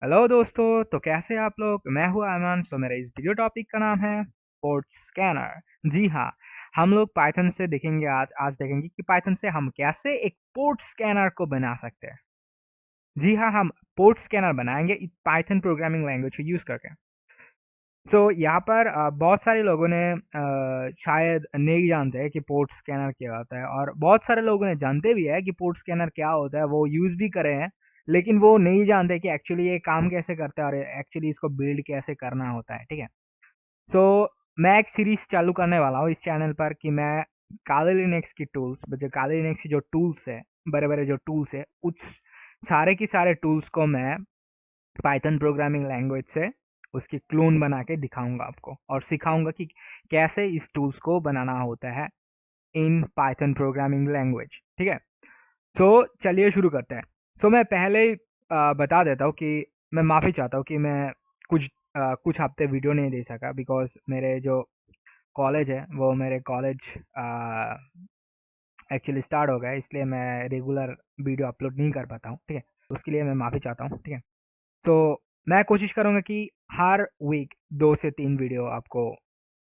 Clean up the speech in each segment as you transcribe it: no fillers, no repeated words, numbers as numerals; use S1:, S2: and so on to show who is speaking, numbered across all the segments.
S1: Hello दोस्तों, तो कैसे हैं आप लोग। मैं हूँ अमन। मेरा इस वीडियो टॉपिक का नाम है पोर्ट स्कैनर। जी हाँ, हम लोग पाइथन से देखेंगे आज देखेंगे कि पाइथन से हम कैसे एक पोर्ट स्कैनर को बना सकते हैं। जी हाँ, हम पोर्ट स्कैनर बनाएंगे पाइथन प्रोग्रामिंग लैंग्वेज को यूज करके। यहाँ पर बहुत सारे लोगों ने शायद नहीं जानते हैं कि पोर्ट स्कैनर क्या होता है, और बहुत सारे लोगों ने जानते भी है कि पोर्ट स्कैनर क्या होता है, वो यूज भी करे हैं। लेकिन वो नहीं जानते कि एक्चुअली ये काम कैसे करता है और एक्चुअली इसको बिल्ड कैसे करना होता है। ठीक है। सो मैं एक सीरीज चालू करने वाला हूँ इस चैनल पर कि मैं काले लिनक्स की टूल्स, जो काले लिनक्स की जो टूल्स है, बड़े बड़े जो टूल्स है, उस सारे की सारे टूल्स को मैं पाइथन प्रोग्रामिंग लैंग्वेज से उसकी क्लोन बना के दिखाऊंगा आपको, और सिखाऊंगा कि कैसे इस टूल्स को बनाना होता है इन पाइथन प्रोग्रामिंग लैंग्वेज। ठीक है। चलिए शुरू करते हैं। मैं पहले ही बता देता हूँ कि मैं माफ़ी चाहता हूँ कि मैं कुछ हफ्ते वीडियो नहीं दे सका, बिकॉज मेरे जो कॉलेज है वो मेरे कॉलेज एक्चुअली स्टार्ट हो गया, इसलिए मैं रेगुलर वीडियो अपलोड नहीं कर पाता हूँ। ठीक है। उसके लिए मैं माफ़ी चाहता हूँ। ठीक है। तो मैं कोशिश करूँगा कि हर वीक 2 से 3 वीडियो आपको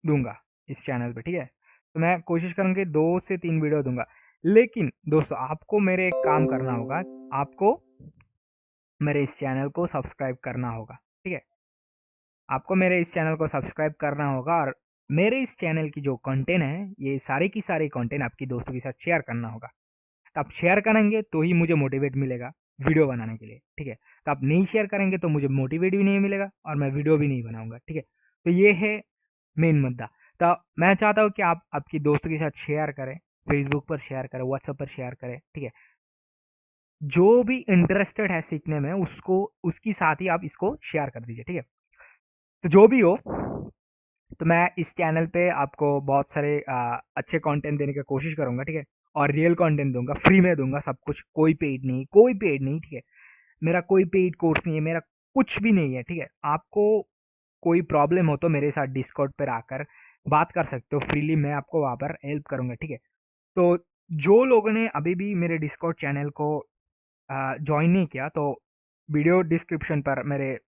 S1: दूंगा इस चैनल पे। ठीक है। तो मैं कोशिश करूँगा कि 2 से 3 वीडियो दूंगा। लेकिन दोस्तों, आपको मेरे एक काम करना होगा। आपको मेरे इस चैनल को सब्सक्राइब करना होगा। ठीक है। आपको मेरे इस चैनल को सब्सक्राइब करना होगा, और मेरे इस चैनल की जो कंटेंट है, ये सारी की सारी कंटेंट आपकी दोस्तों के साथ शेयर करना होगा। तो आप शेयर करेंगे तो ही मुझे मोटिवेट मिलेगा वीडियो बनाने के लिए। ठीक है। तो आप नहीं शेयर करेंगे तो मुझे मोटिवेट भी नहीं मिलेगा और मैं वीडियो भी नहीं बनाऊंगा। ठीक है। तो ये है मेन मुद्दा। तो मैं चाहता हूँ कि आप आपकी दोस्तों के साथ शेयर करें, फेसबुक पर शेयर करें, व्हाट्सएप पर शेयर करें। ठीक है। जो भी इंटरेस्टेड है सीखने में, उसको उसकी साथ ही आप इसको शेयर कर दीजिए। ठीक है। तो जो भी हो, तो मैं इस चैनल पे आपको बहुत सारे अच्छे कंटेंट देने की कोशिश करूंगा। ठीक है। और रियल कंटेंट दूंगा, फ्री में दूंगा सब कुछ, कोई पेड नहीं, कोई पेड नहीं। ठीक है। मेरा कोई पेड कोर्स नहीं है, मेरा कुछ भी नहीं है। ठीक है। आपको कोई प्रॉब्लम हो तो मेरे साथ डिस्कॉर्ड पर आकर बात कर सकते हो फ्रीली, मैं आपको वहाँ पर हेल्प करूंगा। ठीक है। तो जो लोगों ने अभी भी मेरे डिस्कॉर्ड चैनल को ज्वाइन नहीं किया, तो वीडियो डिस्क्रिप्शन पर मेरे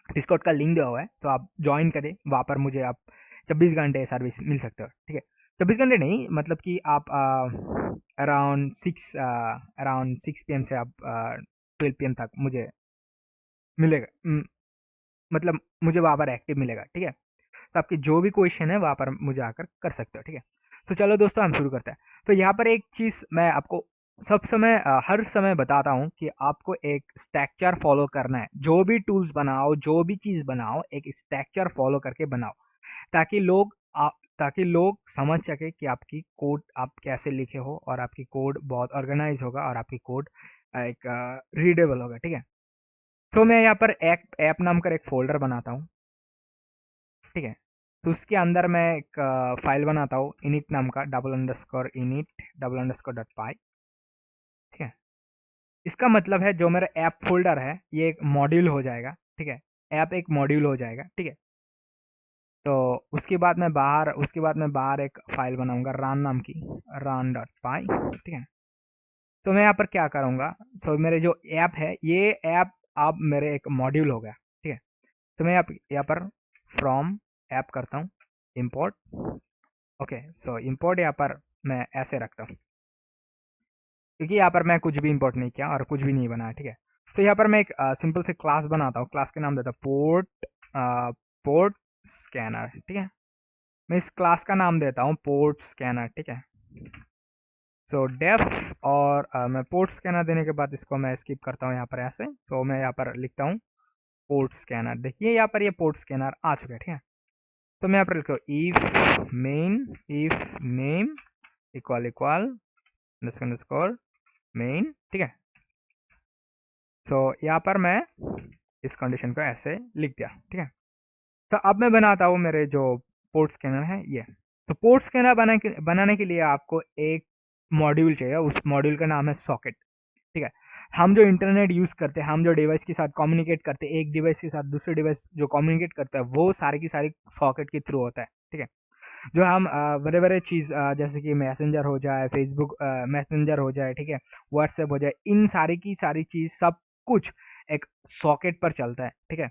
S1: डिस्कॉर्ड का लिंक दिया हुआ है, तो आप ज्वाइन करें वहाँ पर। मुझे आप 24 घंटे सर्विस मिल सकते हो। ठीक है। 24 घंटे नहीं, मतलब कि आप अराउंड 6 PM से आप 12 PM तक मुझे मिलेगा। मतलब मुझे वहाँ पर एक्टिव मिलेगा। ठीक है। तो आपकी जो भी क्वेश्चन है वहाँ पर मुझे आकर कर सकते हो। ठीक है। तो चलो दोस्तों, हम शुरू करते हैं। तो यहाँ पर एक चीज़ मैं आपको सब समय हर समय बताता हूँ कि आपको एक स्ट्रक्चर फॉलो करना है। जो भी टूल्स बनाओ, जो भी चीज़ बनाओ, एक स्ट्रक्चर फॉलो करके बनाओ, ताकि ताकि लोग समझ सके कि आपकी कोड आप कैसे लिखे हो, और आपकी कोड बहुत ऑर्गेनाइज होगा, और आपकी कोड एक रीडेबल होगा। ठीक है। मैं यहाँ पर एक ऐप नाम का एक फोल्डर बनाता हूँ। ठीक है। तो उसके अंदर मैं एक फाइल बनाता हूँ इनिट नाम का, $init_डबल_डॉट पाई। ठीक है। इसका मतलब है जो मेरा ऐप फोल्डर है, ये एक मॉड्यूल हो जाएगा। ठीक है। ऐप एक मॉड्यूल हो जाएगा। ठीक है। तो उसके बाद मैं बाहर एक फाइल बनाऊंगा रान नाम की, run.py। ठीक है। तो मैं यहाँ पर क्या करूँगा, मेरे जो ऐप है, ये ऐप अब मेरे एक मॉड्यूल हो गया। ठीक है। तो मैं यहाँ पर फ्रॉम ऐप करता हूँ, इम्पोर्ट। ओके। इम्पोर्ट यहाँ पर मैं ऐसे रखता हूँ, क्योंकि यहाँ पर मैं कुछ भी इम्पोर्ट नहीं किया और कुछ भी नहीं बनाया। ठीक है। तो यहाँ पर मैं एक सिंपल से क्लास बनाता हूँ। क्लास के नाम देता हूँ पोर्ट स्कैनर। ठीक है। मैं इस क्लास का नाम देता हूँ पोर्ट स्कैनर। ठीक है। डेफ, और मैं पोर्ट स्कैनर देने के बाद इसको मैं स्किप करता हूँ यहाँ पर ऐसे। मैं यहाँ पर लिखता हूँ पोर्ट स्कैनर। देखिए यहाँ पर ये पोर्ट स्कैनर आ चुका है। ठीक है। तो मैं यहाँ पर लिखता हूँ if name equal equal underscore main. ठीक है। यहाँ पर मैं इस कंडीशन को ऐसे लिख दिया। ठीक है। तो अब मैं बनाता हूँ मेरे जो पोर्ट स्कैनर है ये। तो पोर्ट स्कैनर बनाने के लिए आपको एक मॉड्यूल चाहिए, उस मॉड्यूल का नाम है सॉकेट। ठीक है। हम जो इंटरनेट यूज करते हैं, हम जो डिवाइस के साथ कम्युनिकेट करते हैं, एक डिवाइस के साथ दूसरे डिवाइस जो कम्युनिकेट करता है, वो सारी की सारी सॉकेट के थ्रू होता है। ठीक है। जो हम बड़े बड़े चीज़ जैसे कि मैसेंजर हो जाए, फेसबुक मैसेंजर हो जाए, ठीक है, व्हाट्सएप हो जाए, इन सारी की सारी चीज़ सब कुछ एक सॉकेट पर चलता है, ठीक है।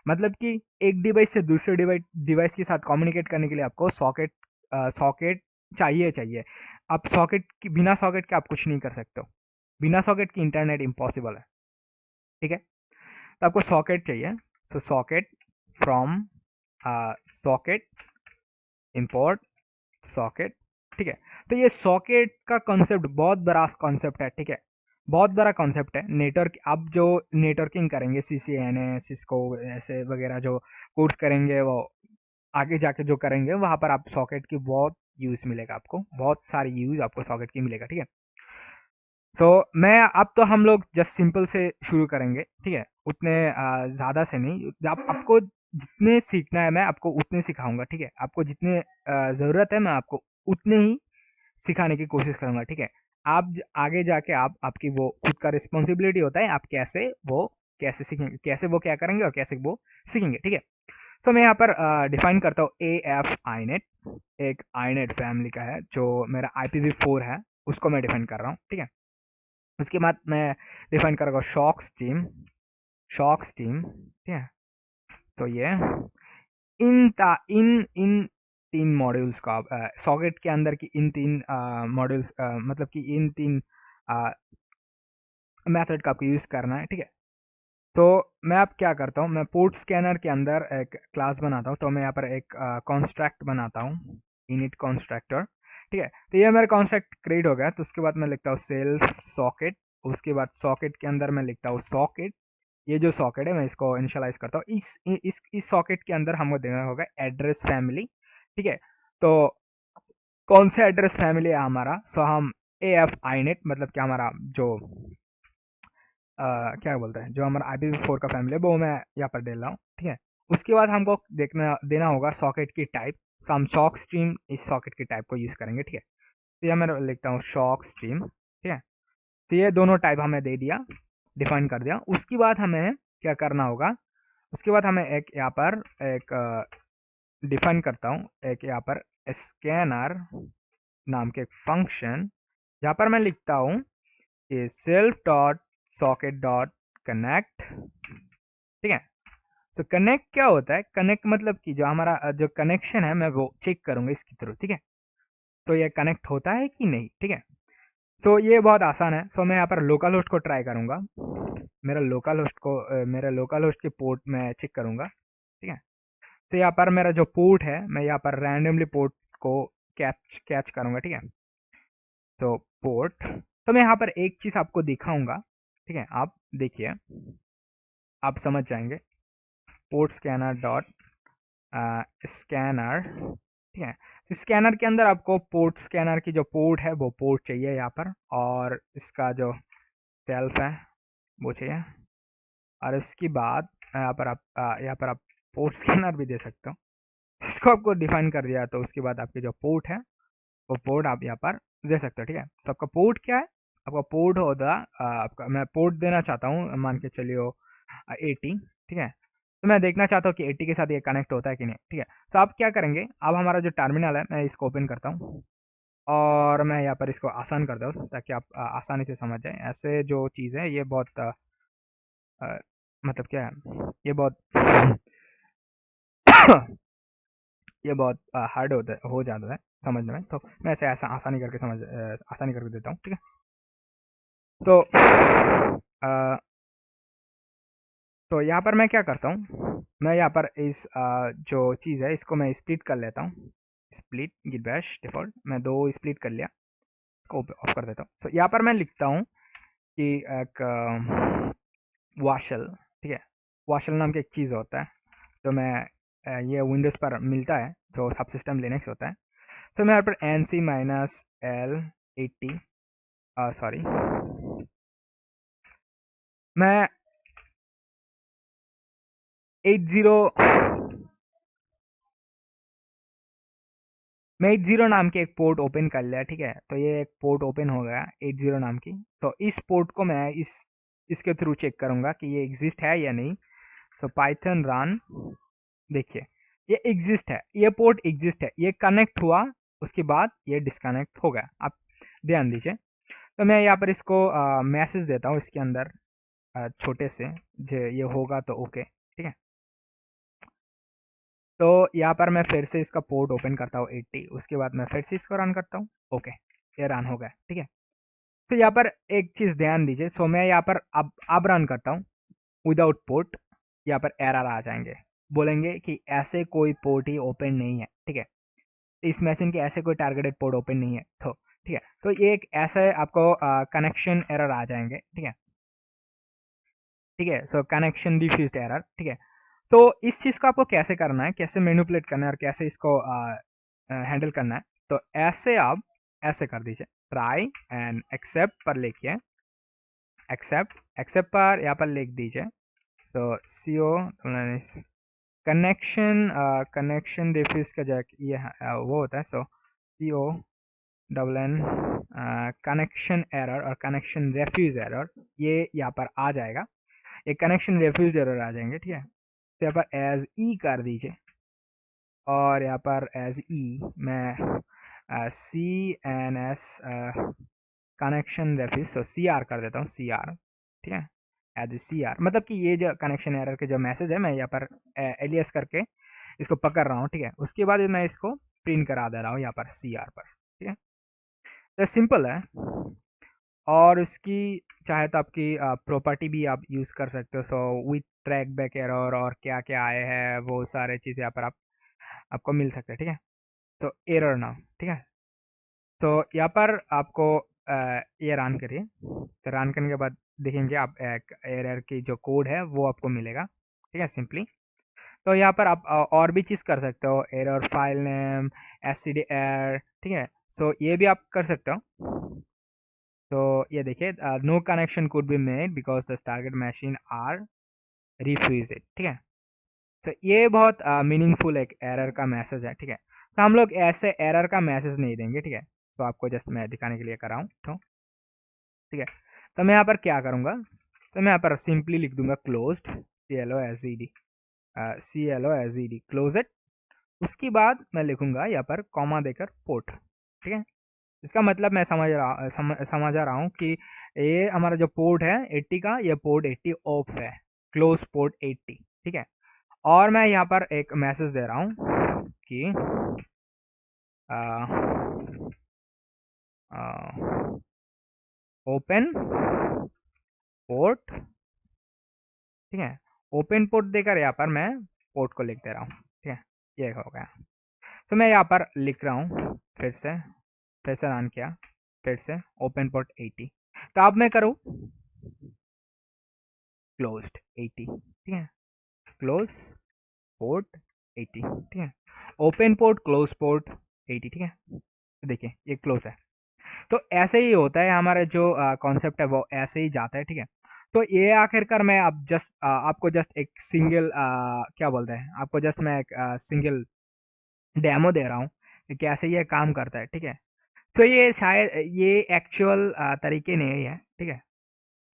S1: मतलब कि एक डिवाइस से दूसरे डिवाइस के साथ कम्युनिकेट करने के लिए आपको सॉकेट चाहिए। आप बिना सॉकेट के आप कुछ नहीं कर सकते हो। बिना सॉकेट की इंटरनेट इम्पॉसिबल है, ठीक है। तो आपको सॉकेट चाहिए। So socket from socket import socket, ठीक है। तो ये सॉकेट का कॉन्सेप्ट बहुत बड़ा कॉन्सेप्ट है, ठीक है। बहुत बड़ा कॉन्सेप्ट है। नेटवर्क, आप जो नेटवर्किंग करेंगे, CCNA, सिस्को ऐसे वगैरह जो कोर्स करेंगे, वो आगे जाके जो करेंगे वहां पर आप सॉकेट की बहुत यूज मिलेगा आपको, बहुत सारी यूज आपको सॉकेट की मिलेगा, ठीक है। सो मैं अब तो हम लोग जस्ट सिंपल से शुरू करेंगे, ठीक है। उतने ज़्यादा से नहीं। आपको जितने सीखना है मैं आपको उतने सिखाऊंगा, ठीक है। आपको जितने ज़रूरत है मैं आपको उतने ही सिखाने की कोशिश करूंगा, ठीक है। आगे जाके आप आपकी वो खुद का रिस्पॉन्सिबिलिटी होता है, आप कैसे सीखेंगे, कैसे वो क्या करेंगे और कैसे वो सीखेंगे, ठीक है। सो मैं यहाँ पर डिफाइन करता हूँ AF INET। एक INET फैमिली का है जो मेरा IPv4 है, उसको मैं डिफाइन कर रहा हूँ, ठीक है। उसके बाद मैं डिफाइन करूँगा शॉक स्टीम, ठीक है। तो ये इन इन 3 मॉड्यूल्स का सॉकेट के अंदर की इन 3 मॉड्यूल्स, मतलब कि इन 3 मेथड का आपको यूज़ करना है, ठीक है। तो मैं अब क्या करता हूँ, मैं पोर्ट स्कैनर के अंदर एक क्लास बनाता हूँ। तो मैं यहाँ पर एक कॉन्स्ट्रैक्ट बनाता हूँ, इनिट कॉन्स्ट्रक्टर, ठीक है। तो ये मेरा कॉन्स्ट्रैक्ट क्रिएट हो गया। तो उसके बाद मैं लिखता हूँ सेल्फ सॉकेट। उसके बाद सॉकेट के अंदर मैं लिखता हूँ सॉकेट। ये जो सॉकेट है मैं इसको इनिशियलाइज करता हूँ। इस सॉकेट के अंदर हमको देना होगा एड्रेस फैमिली, ठीक है। तो कौन सा एड्रेस फैमिली है हमारा, सो हम AF INET, मतलब कि हमारा जो क्या बोलते हैं, जो हमारा IPv4 का फैमिली है वो मैं यहाँ पर डाल रहा हूँ, ठीक है। उसके बाद हमको देना होगा सॉकेट की टाइप। तो हम शॉक स्ट्रीम इस सॉकेट की टाइप को यूज़ करेंगे, ठीक है। तो यह मैं लिखता हूँ शॉक स्ट्रीम, ठीक है। तो ये दोनों टाइप हमें दे दिया, डिफाइन कर दिया। उसके बाद हमें क्या करना होगा, उसके बाद हमें एक यहाँ पर एक डिफाइन करता हूँ, एक यहाँ पर स्कैनर नाम के एक फंक्शन, यहाँ पर मैं लिखता हूँ कि self dot socket dot connect, ठीक है। तो कनेक्ट क्या होता है, कनेक्ट मतलब कि जो हमारा जो कनेक्शन है मैं वो चेक करूंगा इसके थ्रू, ठीक है। तो ये कनेक्ट होता है कि नहीं, ठीक है। सो ये बहुत आसान है। सो मैं यहाँ पर लोकल होस्ट को ट्राई करूंगा, मेरा लोकल होस्ट के पोर्ट में चेक करूंगा, ठीक है। तो यहाँ पर मेरा जो पोर्ट है, मैं यहाँ पर रैंडमली पोर्ट को कैच करूंगा, ठीक है। तो पोर्ट, तो मैं यहाँ पर एक चीज आपको दिखाऊंगा, ठीक है। आप देखिए, आप समझ जाएंगे। पोर्ट स्कैनर डॉट स्कैनर, ठीक है। स्कैनर के अंदर आपको पोर्ट स्कैनर की जो पोर्ट है वो पोर्ट चाहिए यहाँ पर, और इसका जो सेल्फ है वो चाहिए। और इसके बाद यहाँ पर आप पोर्ट स्कैनर भी दे सकते हो, जिसको आपको डिफाइन कर दिया। तो उसके बाद आपके जो पोर्ट है वो पोर्ट आप यहाँ पर दे सकते हो, ठीक है। तो आपका पोर्ट क्या है, आपका पोर्ट होगा आपका, मैं पोर्ट देना चाहता हूँ, मान के चलिए 80, ठीक है। तो मैं देखना चाहता हूँ कि 80 के साथ ये कनेक्ट होता है कि नहीं, ठीक है। तो आप क्या करेंगे, अब हमारा जो टर्मिनल है मैं इसको ओपन करता हूँ और मैं यहाँ पर इसको आसान कर दूँ ताकि आप आसानी से समझ जाए। ऐसे जो चीज़ है ये बहुत मतलब क्या है, ये बहुत ये बहुत हार्ड हो जाता है समझने में। तो मैं ऐसे ऐसा आसानी करके देता हूँ, ठीक है। तो तो यहाँ पर मैं क्या करता हूँ, मैं यहाँ पर इस जो चीज़ है इसको मैं स्प्लिट कर लेता हूँ। स्प्लिट गिट बैश डिफॉल्ट, मैं 2 स्प्लिट कर लिया, को ऑफ कर देता हूँ। सो यहाँ पर मैं लिखता हूँ कि एक वाशल, ठीक है। वाशल नाम की एक चीज़ होता है जो मैं ये विंडोज़ पर मिलता है, जो सब सिस्टम लिनक्स होता है। तो मैं यहाँ पर NC-L80, सॉरी, मैं 80 नाम के एक पोर्ट ओपन कर लिया, ठीक है। तो ये एक पोर्ट ओपन हो गया 80 नाम की। तो इस पोर्ट को मैं इसके थ्रू चेक करूंगा कि ये एग्जिस्ट है या नहीं। सो पाइथन रन, देखिए ये एग्जिस्ट है, ये पोर्ट एग्जिस्ट है, ये कनेक्ट हुआ, उसके बाद ये डिस्कनेक्ट हो गया। आप ध्यान दीजिए। तो मैं यहाँ पर इसको मैसेज देता हूँ इसके अंदर, छोटे से जो ये होगा तो ओके, ठीक है। तो यहाँ पर मैं फिर से इसका पोर्ट ओपन करता हूँ 80, उसके बाद मैं फिर से इसको रन करता हूँ, ओके, ये रन हो गया, ठीक है। तो यहाँ पर एक चीज़ ध्यान दीजिए, सो मैं यहाँ पर अब रन करता हूँ विदाउट पोर्ट, यहाँ पर एरर आ जाएंगे, बोलेंगे कि ऐसे कोई पोर्ट ही ओपन नहीं है, ठीक है, इस मशीन के ऐसे कोई टारगेटेड पोर्ट ओपन नहीं है, तो ठीक है। तो ये एक ऐसा आपको कनेक्शन एरर आ जाएंगे, ठीक है, ठीक है। सो कनेक्शन डिफ्यूज्ड एरर, ठीक है। तो इस चीज़ को आपको कैसे करना है, कैसे मैनिपुलेट करना है और कैसे इसको हैंडल करना है, तो ऐसे आप ऐसे कर दीजिए, ट्राई एंड एक्सेप्ट पर लिखिए, एक्सेप्ट पर यहाँ पर लिख दीजिए, सो सी ओ कनेक्शन डिफ्यूज का जो ये वो होता है, so C O double N connection error और कनेक्शन रेफ्यूज एरर, ये यहाँ पर आ जाएगा, एक कनेक्शन रेफ्यूज एरर आ जाएंगे, ठीक है। तो यहाँ पर एज ई कर दीजिए, और यहाँ पर एज ई मैं C N S connection refuse, so C R कर देता हूँ, सी आर, ठीक है, एज सी आर, मतलब कि ये जो कनेक्शन एरर के जो मैसेज है मैं यहाँ पर एलियस करके इसको पकड़ रहा हूँ, ठीक है। उसके बाद मैं इसको प्रिंट करा दे रहा हूँ यहाँ पर सी आर पर, ठीक है। तो सिंपल है, और इसकी चाहे तो आपकी प्रॉपर्टी भी आप यूज़ कर सकते हो, so with track back error और क्या क्या आए हैं वो सारे चीज़ यहाँ पर आपको मिल सकते हैं, ठीक है। तो एरर ना, ठीक है। तो यहाँ पर आपको ये रन करिए, तो रन करने के बाद देखेंगे आप एरर की जो कोड है वो आपको मिलेगा, ठीक है, सिंपली। तो यहाँ पर आप और भी चीज़ कर सकते हो, एरर फाइल नेम, stdir, ठीक है। सो ये भी आप कर सकते हो। तो ये देखिए, no connection could be made because the target machine are refused, ठीक है। तो ये बहुत मीनिंगफुल एक एरर का मैसेज है, ठीक है। तो हम लोग ऐसे एरर का मैसेज नहीं देंगे, ठीक है। तो आपको जस्ट मैं दिखाने के लिए कर रहा हूँ, तो ठीक है। तो मैं यहाँ पर क्या करूँगा, तो मैं यहाँ पर सिंपली लिख दूंगा क्लोज्ड, CLOSED क्लोज इट। उसके बाद मैं लिखूंगा यहाँ पर कॉमा देकर पोर्ट, ठीक है। इसका मतलब मैं समझ आ रहा हूँ कि ये हमारा जो पोर्ट है 80 का, ये पोर्ट 80 ऑफ है, क्लोज पोर्ट 80, ठीक है। और मैं यहाँ पर एक मैसेज दे रहा हूँ कि ओपन पोर्ट, ठीक है। ओपन पोर्ट देकर यहाँ पर मैं पोर्ट को लिख दे रहा हूँ, ठीक है, ये हो गया। तो मैं यहाँ पर लिख रहा हूँ, फिर से रन किया, फिर से ओपन पोर्ट 80, तो अब मैं करूँ क्लोज्ड 80, ठीक है, क्लोज पोर्ट 80, ठीक है, ओपन पोर्ट क्लोज पोर्ट 80, ठीक है। देखिए ये क्लोज है। तो ऐसे ही होता है हमारा जो कॉन्सेप्ट है वो ऐसे ही जाता है, ठीक है। तो ये आखिरकार मैं अब जस्ट आपको जस्ट एक सिंगल क्या बोलते हैं, आपको जस्ट मैं एक सिंगल डेमो दे रहा हूँ कि कैसे ये काम करता है, ठीक है। तो ये शायद ये एक्चुअल तरीके नहीं है, ठीक है।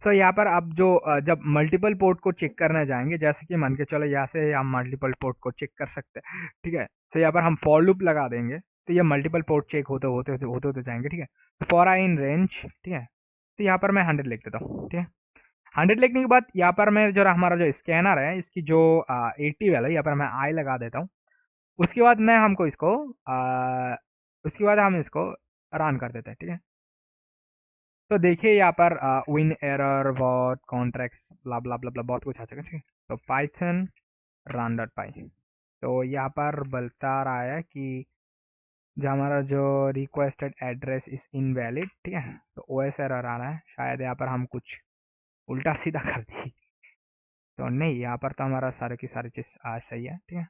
S1: सो यहाँ पर आप जो जब मल्टीपल पोर्ट को चेक करने जाएंगे, जैसे कि मान के चलो यहाँ से हम मल्टीपल पोर्ट को चेक कर सकते हैं, ठीक है। तो यहाँ पर हम फॉर लूप लगा देंगे, तो ये मल्टीपल पोर्ट चेक होते जाएंगे, ठीक है। तो फॉर आई इन रेंज, ठीक है। तो यहाँ पर मैं 100 लिख देता हूँ, ठीक है। 100 लिखने के बाद यहाँ पर मैं जो हमारा जो स्कैनर है इसकी जो 80 वाला यहाँ पर मैं आई लगा देता हूँ। उसके बाद मैं हमको इसको उसके बाद हम इसको रन कर देते हैं, ठीक है। तो देखिए यहाँ पर विन एरर वॉट कॉन्ट्रैक्ट्स ब्ला ब्ला ब्ला ब्ला बहुत कुछ आ जाएगा, ठीक है। तो पाइथन रन डॉट पाई, तो यहाँ पर बता रहा है कि जो हमारा जो रिक्वेस्टेड एड्रेस इज इनवैलिड, ठीक है। तो ओएस एरर आ रहा है, शायद यहाँ पर हम कुछ उल्टा सीधा कर दी, तो नहीं, यहाँ पर तो हमारा सारे की सारी चीज़ सही है, ठीक है।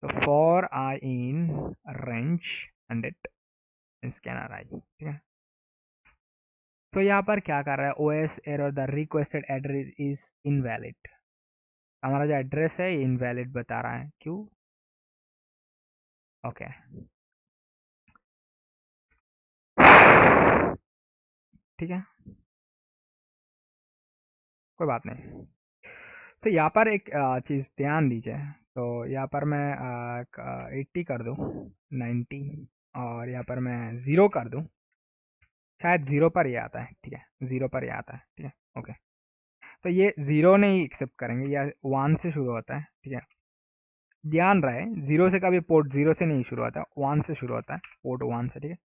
S1: तो for I in range 100 scanner I, ठीक है। तो यहाँ पर क्या कर रहा है, OS error the requested address is invalid, हमारा जो एड्रेस है ये इनवैलिड बता रहा है, क्यों, ओके, ठीक है, कोई बात नहीं। तो यहाँ पर एक चीज़ ध्यान दीजिए, तो यहाँ पर मैं 80 कर दूँ, 90, और यहाँ पर मैं 0 कर दूँ, शायद 0 पर ही आता है, ठीक है, 0 पर ही आता है, ठीक है, ओके। तो ये 0 नहीं एक्सेप्ट करेंगे, या 1 से शुरू होता है, ठीक है। ध्यान रहे 0 से कभी पोर्ट 0 से नहीं शुरू होता, 1 से शुरू होता है, पोर्ट 1 से, ठीक है।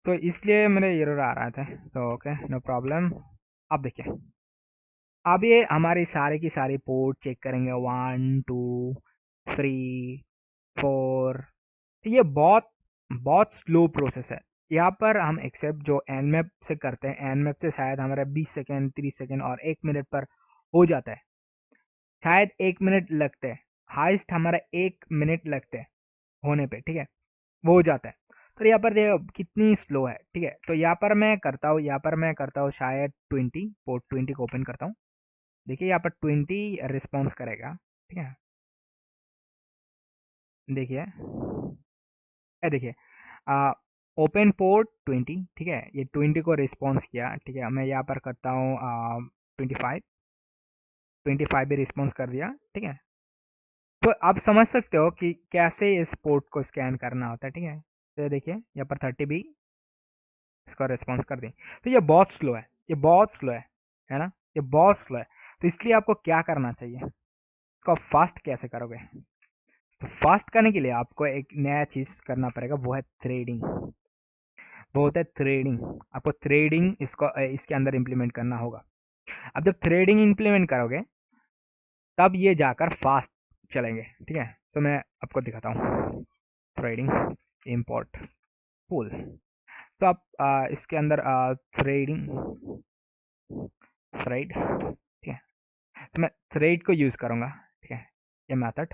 S1: तो इसलिए मेरे एरर आ रहा था, तो ओके नो प्रॉब्लम। अब देखिए, अब ये हमारी सारी की सारी पोर्ट चेक करेंगे, 1 2 3 4। ये बहुत बहुत स्लो प्रोसेस है। यहाँ पर हम एक्सेप्ट जो nmap से करते हैं, nmap से शायद हमारा 20 सेकेंड 30 सेकेंड और 1 मिनट पर हो जाता है, शायद 1 मिनट लगते हैं, हाइस्ट हमारा 1 मिनट लगते हैं होने पे, ठीक है, वो हो जाता है। तो यहाँ पर देखो कितनी स्लो है, ठीक है। तो यहाँ पर मैं करता हूँ, शायद 20, पोर्ट 20 को ओपन करता हूँ। देखिए यहाँ पर 20 रिस्पॉन्स करेगा, ठीक है। देखिए देखिए ओपन पोर्ट 20, ठीक है, ये 20 को रिस्पॉन्स किया, ठीक है। मैं यहाँ पर करता हूँ 25 भी रिस्पॉन्स कर दिया, ठीक है। तो आप समझ सकते हो कि कैसे इस पोर्ट को स्कैन करना होता है, ठीक है। तो देखिए यहाँ पर 30 भी इसका रिस्पॉन्स कर दी। तो ये बहुत स्लो है, ये बहुत स्लो है ना, ये बहुत स्लो है। तो इसलिए आपको क्या करना चाहिए, इसको फास्ट कैसे करोगे? तो फास्ट करने के लिए आपको एक नया चीज करना पड़ेगा, वो है थ्रेडिंग। वो होता है थ्रेडिंग। आपको थ्रेडिंग इसको इसके अंदर इंप्लीमेंट करना होगा। अब जब थ्रेडिंग इंप्लीमेंट करोगे तब ये जाकर फास्ट चलेंगे, ठीक है। तो मैं आपको दिखाता हूँ, थ्रेडिंग इंपोर्ट पुल। तो आप इसके अंदर थ्रेडिंग थ्रेड, ठीक है। तो मैं थ्रेड को यूज करूंगा, ठीक है, ये मेथड।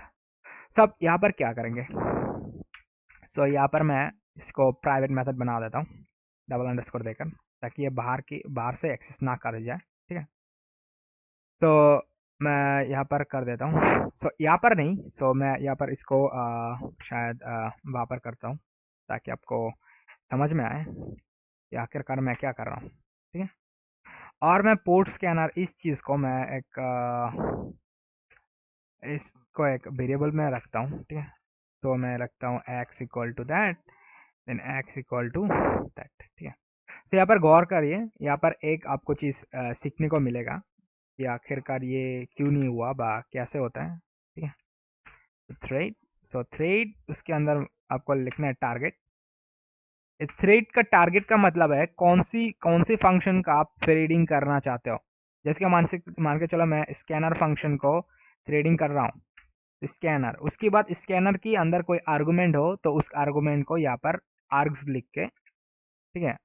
S1: तो आप यहाँ पर क्या करेंगे, सो यहाँ पर मैं इसको प्राइवेट मेथड बना देता हूँ, डबल अंडरस्कोर देकर, ताकि ये बाहर से एक्सेस ना कर जाए, ठीक है। तो मैं यहाँ पर कर देता हूँ, सो यहाँ पर नहीं, सो मैं यहाँ पर इसको शायद वहाँ पर करता हूँ, ताकि आपको समझ में आए कि आखिरकार मैं क्या कर रहा हूँ, ठीक है। और मैं पोर्ट स्कैनर इस चीज़ को मैं एक इसको एक वेरिएबल में रखता हूँ, ठीक है। तो मैं रखता हूँ x equal to that, then x equal to that, ठीक है। तो यहाँ पर गौर करिए, यहाँ पर एक आपको चीज़ सीखने को मिलेगा कि आखिरकार ये क्यों नहीं हुआ, बा कैसे होता है, ठीक है। थ्रेड, सो थ्रेड उसके अंदर आपको लिखना है टारगेट। थ्रेड का टारगेट का मतलब है कौन सी फंक्शन का आप थ्रेडिंग करना चाहते हो। जैसे कि मान के चलो मैं स्कैनर फंक्शन को थ्रेडिंग कर रहा हूँ, स्कैनर, उसके बाद स्कैनर के अंदर कोई आर्गुमेंट हो तो उस आर्गुमेंट को यहाँ पर आर्ग्स लिख के, ठीक है,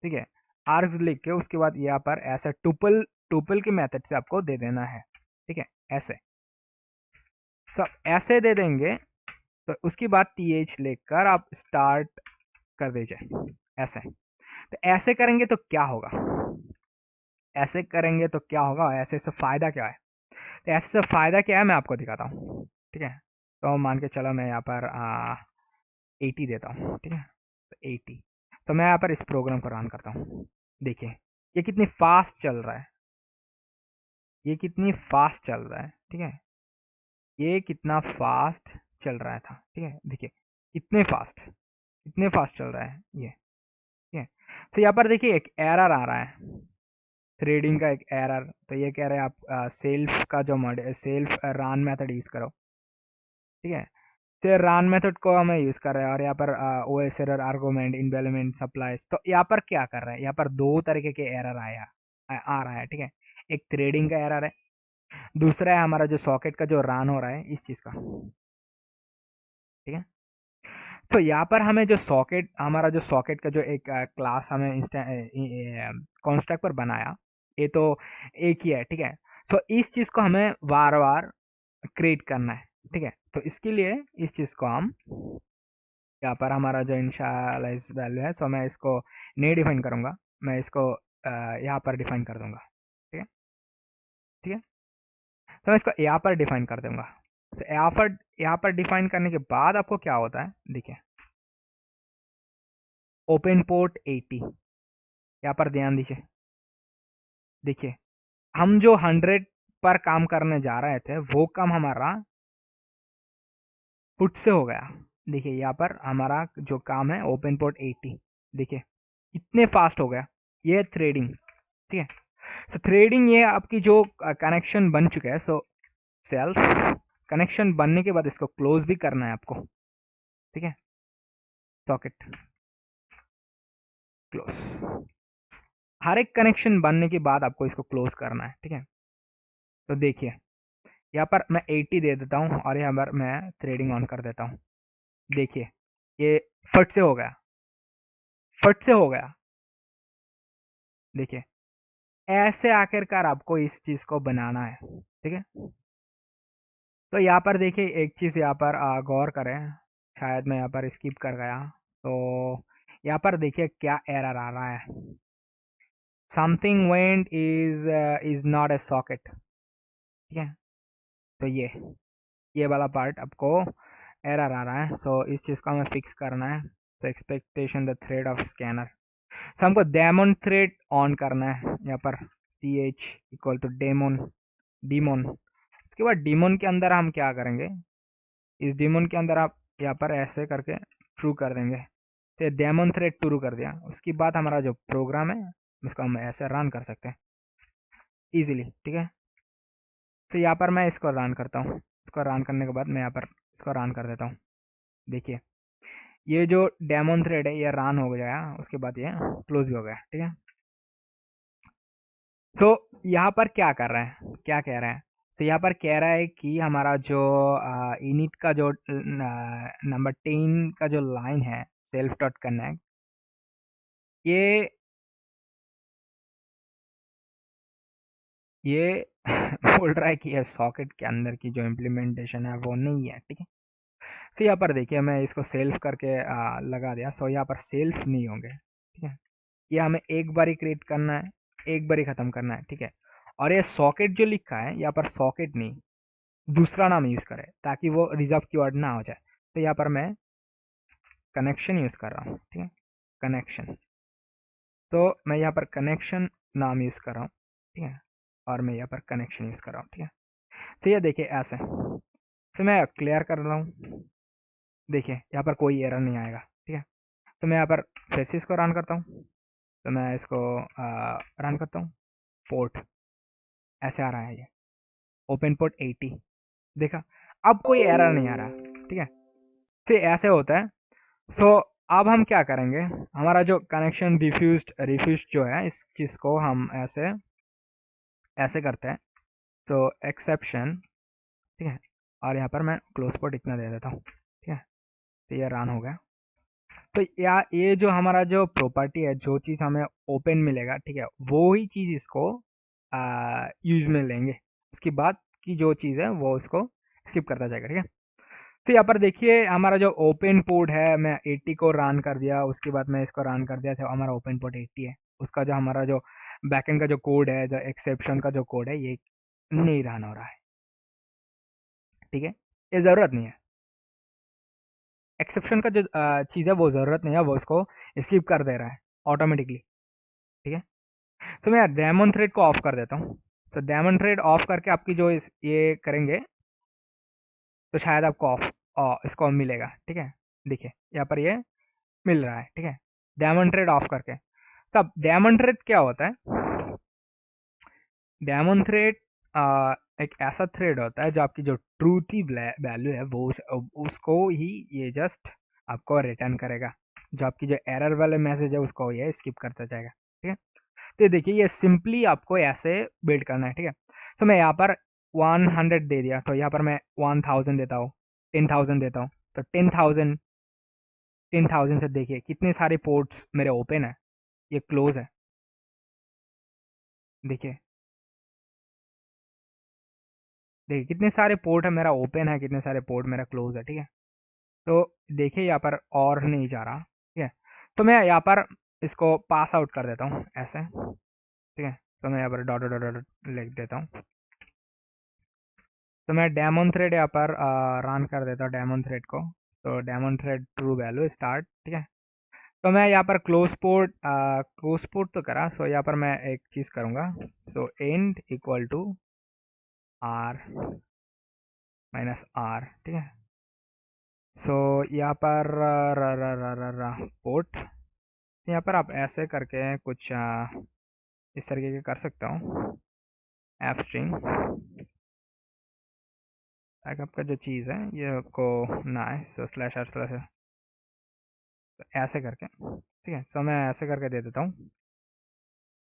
S1: ठीक है, आर्ग्स लिख के उसके बाद यहाँ पर ऐसे टुपल टुपल के मेथड से आपको दे देना है, ठीक है, ऐसे सब ऐसे दे देंगे। तो उसके बाद th लेकर आप स्टार्ट कर दीजिए, ऐसे। तो ऐसे करेंगे तो क्या होगा, ऐसे करेंगे तो क्या होगा, ऐसे से फायदा क्या है? तो ऐसे से फायदा क्या है मैं आपको दिखाता हूँ, ठीक है। तो मान के चलो मैं यहाँ पर 80 देता हूँ, ठीक है, तो 80। तो मैं यहाँ पर इस प्रोग्राम को रन करता हूँ। देखिए ये कितनी फास्ट चल रहा है, ये कितनी फास्ट चल रहा है, ठीक है, ये कितना फास्ट चल रहा था, ठीक है। देखिए इतने फास्ट चल रहा है ये, ठीक है। तो यहाँ पर देखिए एक एरर आ रहा है, थ्रेडिंग का एक एरर। तो ये कह रहे हैं आप सेल्फ का जो model, self run method use करो, ठीक है। तो रन मेथड को हमें यूज कर रहे हैं, और यहाँ पर ओएस एरर, आर्गुमेंट, इन्वेलमेंट, सप्लाईज। तो यहाँ पर क्या कर रहे हैं, यहाँ पर दो तरीके के एरर आ रहा है, ठीक है। एक थ्रेडिंग का एरर है, दूसरा है हमारा जो सॉकेट का जो रन हो रहा है इस चीज का, ठीक है। तो यहाँ पर हमें जो सॉकेट, हमारा जो सॉकेट का जो एक क्लास हमें कॉन्स्ट्रक्ट पर बनाया, ये तो एक ही है, ठीक है। तो इस चीज को हमें बार बार क्रिएट करना है, ठीक है। तो इसके लिए इस चीज को हम यहाँ पर हमारा जो इनिशियलाइज वैल्यू है, सो मैं इसको नहीं डिफाइन करूंगा, मैं इसको यहाँ पर डिफाइन कर दूंगा, ठीक है, ठीक है। तो मैं इसको यहाँ पर डिफाइन कर दूंगा। तो यहाँ पर डिफाइन करने के बाद आपको क्या होता है, देखिए ओपन पोर्ट 80, यहाँ पर ध्यान दीजिए। देखिए हम जो 100 पर काम करने जा रहे थे वो काम हमारा फुट से हो गया। देखिए यहाँ पर हमारा जो काम है ओपन पोर्ट 80, देखिए कितने फास्ट हो गया ये थ्रेडिंग, ठीक है। सो थ्रेडिंग ये आपकी जो कनेक्शन बन चुका है, सो सेल्फ कनेक्शन बनने के बाद इसको क्लोज भी करना है आपको, ठीक है। सॉकेट क्लोज, हर एक कनेक्शन बनने के बाद आपको इसको क्लोज करना है, ठीक है। तो देखिए यहाँ पर मैं 80 दे देता हूँ और यहाँ पर मैं थ्रेडिंग ऑन कर देता हूँ। देखिए ये फट से हो गया, फट से हो गया। देखिए ऐसे आखिरकार आपको इस चीज को बनाना है, ठीक है। तो यहाँ पर देखिए एक चीज यहाँ पर गौर करें, शायद मैं यहाँ पर स्किप कर गया। तो यहाँ पर देखिए क्या एरर आ रहा है, something went is not a socket, ठीक है। तो ये वाला पार्ट आपको एरर आ रहा है, सो इस चीज को हमें फिक्स करना है। तो expectation the thread of scanner, तो हमको डेमोन थ्रेड ऑन करना है यहाँ पर, T H equal to daemon daemon. उसके बाद डीमोन के अंदर हम क्या करेंगे, इस डीमोन के अंदर आप यहाँ पर ऐसे करके ट्रू कर देंगे, तो डेमोन थ्रेड ट्रू कर दिया। उसके बाद हमारा जो प्रोग्राम है उसको हम ऐसे रन कर सकते हैं इजीली, ठीक है। तो यहाँ पर मैं इसको रन करता हूँ, इसको रन करने के बाद मैं यहाँ पर इसको रन कर देता हूँ। देखिए ये जो डेमोन थ्रेड है ये रन हो गया, उसके बाद ये क्लोज भी हो गया, ठीक है। सो यहाँ पर क्या कर रहा है, क्या कह रहा है, तो यहाँ पर कह रहा है कि हमारा जो इनिट का जो नंबर 10 का जो लाइन है सेल्फ डॉट कनेक्ट, ये ये बोल रहा है कि ये सॉकेट के अंदर की जो इम्प्लीमेंटेशन है वो नहीं है, ठीक है। तो यहाँ पर देखिए मैं इसको सेल्फ करके लगा दिया, सो यहाँ पर सेल्फ नहीं होंगे, ठीक है। ये हमें एक बार ही क्रिएट करना है, एक बार ही खत्म करना है, ठीक है। और ये सॉकेट जो लिखा है यहाँ पर सॉकेट नहीं, दूसरा नाम यूज करें ताकि वो रिजर्व कीवर्ड ना हो जाए। तो यहाँ पर मैं कनेक्शन यूज कर रहा हूँ, ठीक है, कनेक्शन। तो मैं यहाँ पर कनेक्शन नाम यूज कर रहा हूँ, ठीक है, और मैं यहाँ पर कनेक्शन यूज कर रहा हूँ, ठीक है। तो ये देखिए ऐसे, तो मैं क्लियर कर रहा हूँ, देखिए यहाँ पर कोई एरर नहीं आएगा, ठीक है। तो मैं यहाँ पर फिर से इसको रन करता हूँ, तो मैं इसको रन करता हूँ, पोर्ट ऐसे आ रहा है, ये ओपन पोर्ट 80, देखा, अब कोई एरर नहीं आ रहा, ठीक है। तो ऐसे होता है। सो अब हम क्या करेंगे, हमारा जो कनेक्शन रिफ्यूज जो है इस चीज को हम ऐसे ऐसे करते हैं। तो एक्सेप्शन, ठीक है, और यहाँ पर मैं क्लोज पोर्ट इतना दे देता हूँ, ठीक है। तो ये रन हो गया। तो या ये जो हमारा जो प्रॉपर्टी है, जो चीज़ हमें ओपन मिलेगा, ठीक है, वो ही चीज़ इसको यूज में लेंगे। उसके बाद की जो चीज़ है वो उसको स्किप करता जाएगा, ठीक है। तो यहाँ पर देखिए हमारा जो ओपन पोर्ट है, मैं 80 को रन कर दिया, उसके बाद मैं इसको रन कर दिया, तो हमारा ओपन पोर्ट 80 है। उसका जो हमारा जो बैकएंड का जो कोड है, जो एक्सेप्शन का जो कोड है, ये नहीं रन हो रहा है, ठीक है। ये ज़रूरत नहीं है, एक्सेप्शन का जो चीज़ है वो ज़रूरत नहीं है, वो उसको स्किप कर दे रहा है ऑटोमेटिकली, ठीक है। तो मैं डेमन थ्रेड को ऑफ कर देता हूँ। तो डेमन थ्रेड ऑफ करके आपकी जो ये करेंगे तो शायद आपको ऑफ इसको मिलेगा, ठीक है। देखिए यहाँ पर ये मिल रहा है, ठीक है, डायमंड ट्रेड ऑफ करके। तब डायमंड ट्रेड क्या होता है, डायमंड थ्रेड एक ऐसा थ्रेड होता है जो आपकी जो ट्रूथी वैल्यू है वो उसको ही ये जस्ट आपको रिटर्न करेगा, जो आपकी जो एरर वाले मैसेज है उसको ये स्किप करता जाएगा, ठीक है। तो देखिए ये सिंपली आपको ऐसे बिल्ड करना है, ठीक है। तो मैं यहाँ पर 100 दे दिया, तो यहाँ पर मैं 1000 देता हूँ, 10,000 देता हूँ। तो 10,000 से देखिए कितने सारे पोर्ट्स मेरे ओपन है, ये क्लोज है, देखिए देखिए कितने सारे पोर्ट है मेरा ओपन है, कितने सारे पोर्ट मेरा क्लोज है, ठीक है। तो देखिए यहाँ पर और नहीं जा रहा, ठीक है। तो मैं यहाँ पर इसको पास आउट कर देता हूँ ऐसे, ठीक है। तो मैं यहाँ पर डॉट डॉट डॉट लिख देता हूँ। तो मैं डेमोन थ्रेड यहाँ पर रन कर देता हूँ डेमोन थ्रेड को। तो demon thread true value start, ठीक है। तो मैं यहाँ पर क्लोज पोर्ट तो करा, सो यहाँ पर मैं एक चीज़ करूँगा, so end equal to R minus R, ठीक है। सो यहाँ पर पोर्ट, यहाँ पर आप ऐसे करके कुछ इस तरीके के कर सकता हूँ ऐप स्ट्रिंग, ताकि आपका जो चीज़ है ये आपको ना आए। सो स्लैश आर स्लैश ऐसे करके, ठीक है। सो मैं ऐसे करके दे देता हूँ,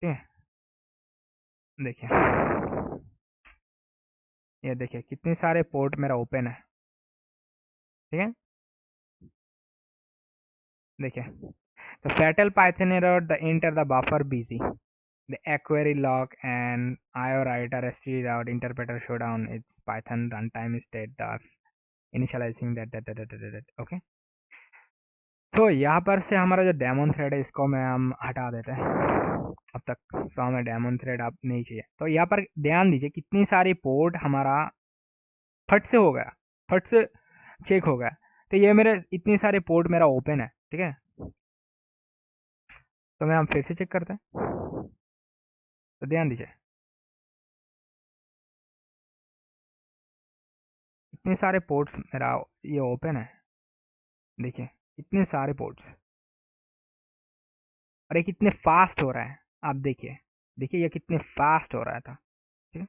S1: ठीक है। देखिए, ये देखिए कितने सारे पोर्ट मेरा ओपन है, ठीक है। देखिए, the fatal Python error, the enter the buffer busy, the query log and IO writer std out interpreter showdown its Python runtime state the initializing that okay। तो यहाँ पर से हमारा जो डेमोन थ्रेड है इसको मैं हम हटा देते हैं अब तक। सो हमें डेमोन थ्रेड अब नहीं चाहिए। तो यहाँ पर ध्यान दीजिए कितनी सारी पोर्ट हमारा फट से हो गया, फट से चेक हो गया। तो ये मेरे इतनी सारे पोर्ट मेरा ओपन है, ठीक है। तो मैं हम फिर से चेक करते हैं, तो ध्यान दीजिए इतने सारे पोर्ट्स मेरा ये ओपन है। देखिए इतने सारे पोर्ट्स, और ये कितने फास्ट हो रहा है आप देखिए। देखिए ये कितने फास्ट हो रहा था, ठीक है।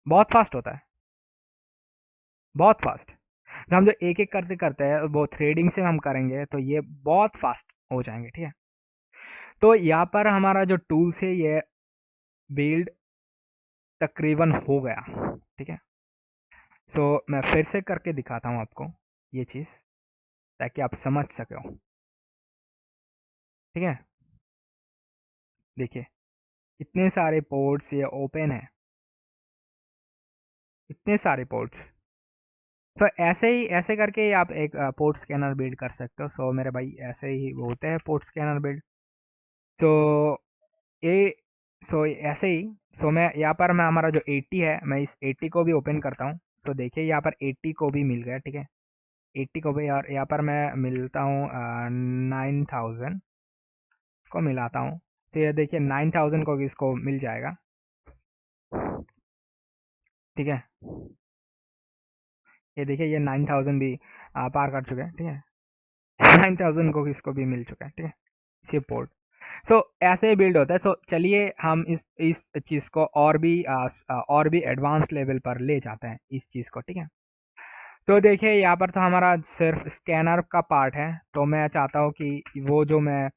S1: बहुत फास्ट होता है, बहुत फास्ट। जब हम जो एक एक करते करते हैं वो थ्रेडिंग से हम करेंगे तो ये बहुत फास्ट हो जाएंगे, ठीक है। तो यहाँ पर हमारा जो टूल्स है ये बिल्ड तकरीबन हो गया, ठीक है। सो मैं फिर से करके दिखाता हूँ आपको ये चीज़, ताकि आप समझ सको, ठीक है। देखिए इतने सारे पोर्ट्स ये ओपन है, इतने सारे पोर्ट्स। सो ऐसे ही ऐसे करके ही आप एक पोर्ट स्कैनर बिल्ड कर सकते हो। सो मेरे भाई ऐसे ही होते हैं पोर्ट स्कैनर बिल्ड। सो ये सो ऐसे ही। सो मैं यहाँ पर मैं हमारा जो 80 है मैं इस 80 को भी ओपन करता हूँ। सो देखिए यहाँ पर 80 को भी मिल गया, ठीक है। 80 को भी, और यहाँ पर मैं मिलता हूँ 9000 को मिलाता हूँ। तो ये देखिए 9000 को भी इसको मिल जाएगा, ठीक है। ये देखिए ये 9000 भी पार कर चुके हैं, ठीक है। 9000 को इसको भी मिल चुका है, ठीक है, ये पोर्ट। सो ऐसे ही बिल्ड होता है। सो चलिए हम इस चीज़ को और भी एडवांस लेवल पर ले जाते हैं इस चीज़ को, ठीक है। तो देखिए यहाँ पर तो हमारा सिर्फ स्कैनर का पार्ट है। तो मैं चाहता हूँ कि वो जो मैं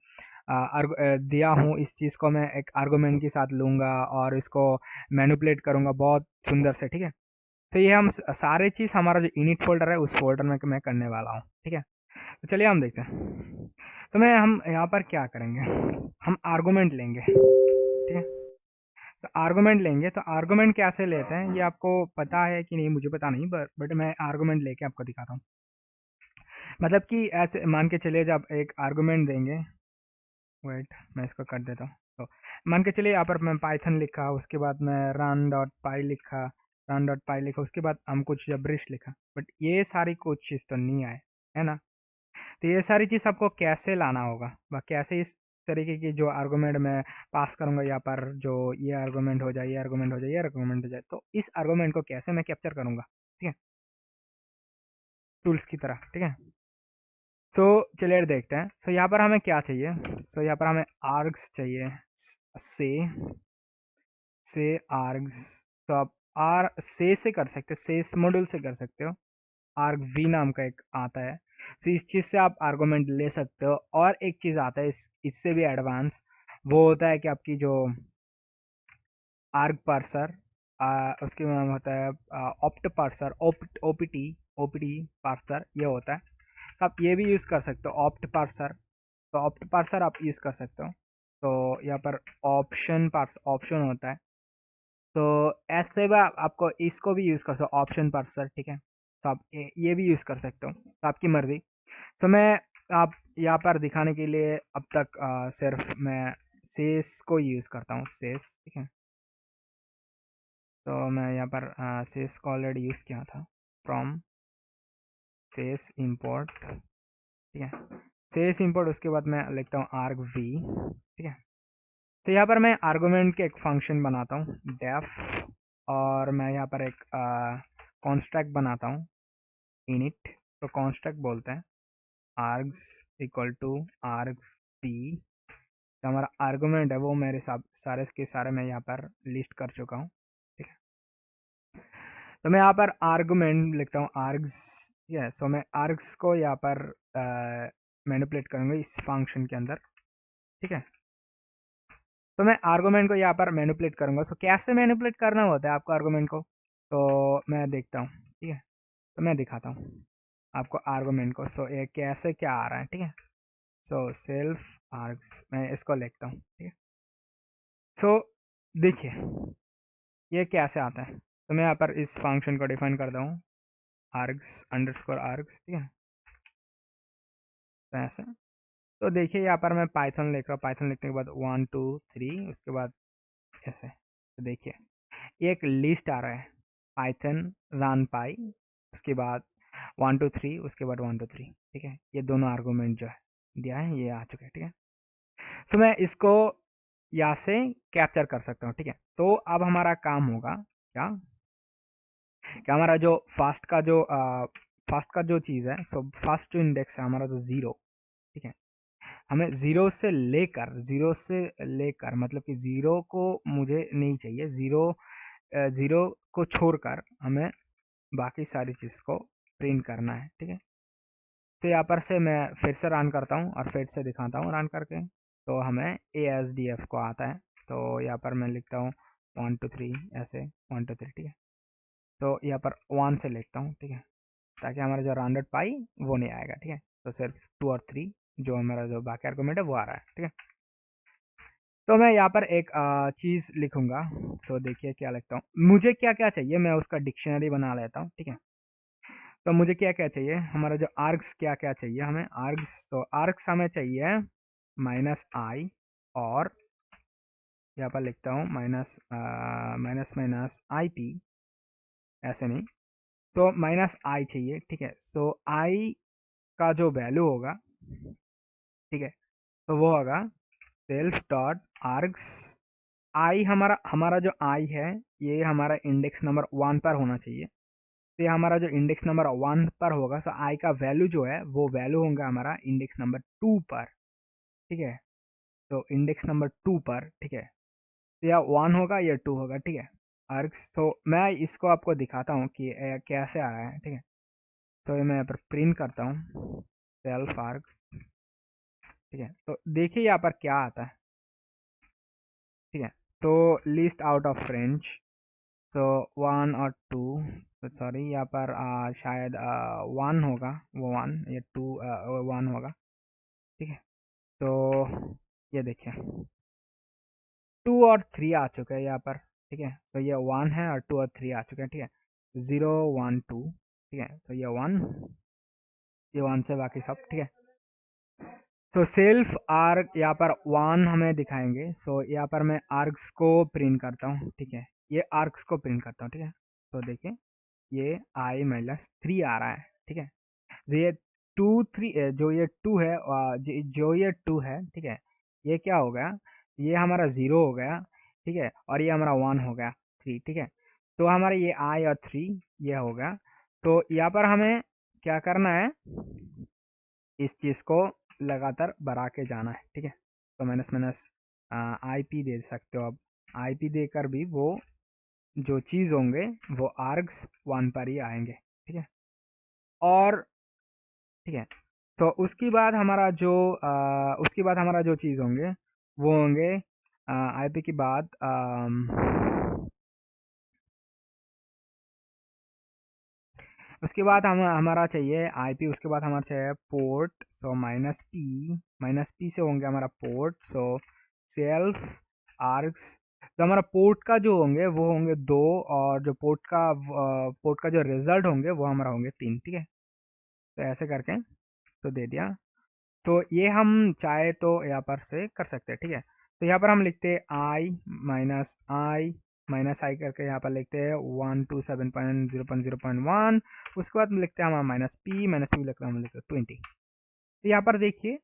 S1: दिया हूँ इस चीज़ को मैं एक आर्गुमेंट के साथ लूँगा और इसको मैनिपुलेट करूँगा बहुत सुंदर से, ठीक है। तो ये हम सारे चीज़ हमारा जो इनिट फोल्डर है उस फोल्डर में मैं करने वाला हूँ, ठीक है। तो चलिए हम देखते हैं। तो हम यहाँ पर क्या करेंगे, हम आर्गुमेंट लेंगे, ठीक है। तो आर्गुमेंट लेंगे, तो आर्गुमेंट कैसे लेते हैं ये आपको पता है कि नहीं मुझे पता नहीं, बट मैं आर्गुमेंट लेके आपको दिखाता हूँ। मतलब कि ऐसे मान के चलिए जब एक आर्गुमेंट देंगे, वेट मैं इसको कर देता हूँ। तो मान के चलिए यहाँ पर मैं पाइथन लिखा, उसके बाद मैं run.py लिखा उसके बाद हम कुछ जबरिश लिखा, बट ये सारी कुछ चीज़ तो नहीं आए, है ना। तो ये सारी चीज़ आपको कैसे लाना होगा, व कैसे इस तरीके की जो आर्गुमेंट मैं पास करूंगा यहाँ पर, जो ये आर्गुमेंट हो जाए, ये आर्गुमेंट हो जाए, ये आर्गुमेंट हो जाए, तो इस आर्गुमेंट को कैसे मैं कैप्चर करूंगा, ठीक है, टूल्स की तरह, ठीक है। तो चलिए देखते हैं। सो यहाँ पर हमें क्या चाहिए। सो यहाँ पर हमें आर्ग्स चाहिए, से आर्ग्स। तो आप आर से कर सकते हैं, सेस मॉड्यूल से कर सकते हो। आर्ग वी नाम का एक आता है। तो इस चीज़ से आप आर्गुमेंट ले सकते हो। और एक चीज़ आता है इससे भी एडवांस, वो होता है कि आपकी जो आर्ग पार्सर, उसके नाम होता है opt parser, OPT OPT parser ये होता है। तो आप ये भी यूज़ कर सकते हो ऑप्ट पार्सर। तो ऑप्ट पार्सर आप यूज़ कर सकते हो। तो यहाँ पर ऑप्शन होता है। तो ऐसे भी आपको इसको भी यूज़ कर सकते हो ऑप्शन पार्सर, ठीक है। तो आप ये भी यूज़ कर सकते हो, तो आपकी मर्ज़ी। तो मैं आप यहाँ पर दिखाने के लिए अब तक सिर्फ मैं सेस को यूज़ करता हूँ, सेस, ठीक है। तो मैं यहाँ पर सेस को ऑलरेडी यूज़ किया था, फ्रॉम सेस इंपोर्ट, ठीक है। सेस इंपोर्ट उसके बाद मैं लिखता हूँ आर्ग वी, ठीक है। तो यहाँ पर मैं आर्गुमेंट के एक फंक्शन बनाता हूँ डेफ, और मैं यहाँ पर एक कॉन्स्ट्रैक्ट बनाता हूँ इनिट। तो कॉन्स्ट्रैक्ट बोलते हैं आर्ग्स इक्वल टू आर्ग वी, जो हमारा आर्गुमेंट है वो मेरे सारे के सारे मैं यहाँ पर लिस्ट कर चुका हूँ, ठीक है। तो मैं यहाँ पर आर्गुमेंट लिखता हूँ आर्ग्स, ठीक है। सो मैं आर्ग्स को यहाँ पर मैनिपुलेट करूँगा इस फंक्शन के अंदर, ठीक है। तो मैं आर्गुमेंट को यहाँ पर मैनिपुलेट करूँगा। सो कैसे मैनिपुलेट करना होता है आपको आर्गुमेंट को, तो मैं देखता हूँ, ठीक है। तो मैं दिखाता हूँ आपको आर्गुमेंट को। सो ये कैसे क्या आ रहा है, ठीक है। सो सेल्फ आर्ग्स मैं इसको लिखता हूँ, ठीक है। सो देखिए ये कैसे आता है। तो मैं यहाँ पर इस फंक्शन को डिफाइन करता हूँ आर्ग्स अंडरस्कोर आर्ग्स, ठीक है। तो ऐसे तो देखिए यहाँ पर मैं पाइथन लिख रहा हूँ। पाइथन लिखने के बाद 1 2 3 उसके बाद ऐसे। तो देखिए एक लिस्ट आ रहा है पाइथन रन पाई, उसके बाद 1 2 3 उसके बाद 1 2 3, ठीक है। ये दोनों आर्गुमेंट जो है दिया है ये आ चुके हैं, ठीक है। तो मैं इसको यहाँ से कैप्चर कर सकता हूँ, ठीक है। तो अब हमारा काम होगा क्या, कि हमारा जो फर्स्ट का जो चीज़ है, सो फर्स्ट जो इंडेक्स है हमारा जो जीरो, ठीक है। हमें जीरो से लेकर मतलब कि जीरो को मुझे नहीं चाहिए, जीरो को छोड़कर हमें बाकी सारी चीज़ को प्रिंट करना है, ठीक है। तो यहाँ पर से मैं फिर से रन करता हूँ और फिर से दिखाता हूँ रन करके। तो हमें ASDF को आता है। तो यहाँ पर मैं लिखता हूँ 1 2 3 ऐसे 1 2 3, ठीक है। तो यहाँ पर 1 से लिखता हूँ, ठीक है, ताकि हमारा जो राउंडेड पाई वो नहीं आएगा, ठीक है। तो सिर्फ 2 और 3 जो हमारा जो बाकी आर्गुमेंट है वो आ रहा है, ठीक है। तो मैं यहाँ पर एक चीज़ लिखूंगा। सो देखिए क्या लिखता हूँ, मुझे क्या क्या चाहिए मैं उसका डिक्शनरी बना लेता हूँ, ठीक है। तो मुझे क्या क्या चाहिए, हमारा जो आर्ग्स क्या क्या चाहिए हमें आर्ग्स, तो आर्ग्स हमें चाहिए -i, और यहाँ पर लिखता हूँ -IP, ऐसे नहीं। तो -i चाहिए, ठीक है। सो i का जो वैल्यू होगा, ठीक है, तो वो होगा सेल्फ डॉट आर्ग्स आई। हमारा हमारा जो आई है ये हमारा इंडेक्स नंबर 1 पर होना चाहिए। तो ये हमारा जो इंडेक्स नंबर 1 पर होगा, सो आई का वैल्यू जो है वो वैल्यू होगा हमारा इंडेक्स नंबर 2 पर, ठीक है। तो इंडेक्स नंबर 2 पर, ठीक है। तो या 1 होगा या 2 होगा, ठीक है। आर्ग्स, तो मैं इसको आपको दिखाता हूँ कि कैसे आ रहा है, ठीक है। तो ये मैं यहाँ पर प्रिंट करता हूँ सेल्फ आर्ग्स, ठीक है। तो देखिए यहाँ पर क्या आता है, ठीक है। तो लिस्ट आउट ऑफ फ्रेंच, सो 1 और 2, तो सॉरी यहाँ पर शायद 1 होगा, वो 1 या 2 1 होगा, ठीक है। तो ये देखिए 2 और 3 आ चुके हैं यहाँ पर, ठीक है। तो ये 1 है और 2 और 3 आ चुके हैं, ठीक है। 0 1 2, ठीक है। तो ये 1, ये 1 से बाकी सब, ठीक है। तो सेल्फ आर्ग यहाँ पर 1 हमें दिखाएंगे। सो यहाँ पर मैं आर्ग्स को प्रिंट करता हूँ, ठीक है। ये आर्ग्स को प्रिंट करता हूँ, ठीक है। तो देखिए ये i-3 आ रहा है, ठीक है। जो ये 2 3 जो ये 2 है जो ये 2 है, ठीक है, ये क्या हो गया, ये हमारा 0 हो गया, ठीक है। और ये हमारा 1 हो गया 3, ठीक है। तो हमारा ये i और 3 ये हो गया। तो यहाँ पर हमें क्या करना है, इस चीज़ को लगातार बढ़ा के जाना है, ठीक है। तो माइनस माइनस IP दे सकते हो आप, IP देकर भी वो जो चीज़ होंगे वो आर्ग्स 1 पर ही आएंगे, ठीक है। और ठीक है, तो उसके बाद हमारा जो चीज़ होंगे वो होंगे आईपी के बाद उसके बाद हमारा चाहिए आईपी, उसके बाद हमारा चाहिए पोर्ट। सो माइनस पी से होंगे हमारा पोर्ट। सो सेल्फ आर्ग्स, तो हमारा पोर्ट का जो होंगे वो होंगे 2, और जो पोर्ट का जो रिजल्ट होंगे वो हमारा होंगे 3, ठीक है। तो ऐसे करके तो दे दिया। तो ये हम चाहे तो यहाँ पर से कर सकते हैं, ठीक है। तो यहाँ पर हम लिखते हैं आई करके यहाँ पर लिखते हैं 127.0.0.1। उसके बाद लिखते हैं हमारा माइनस पी लिखते हैं हम लिखते हैं 20। तो यहाँ पर देखिए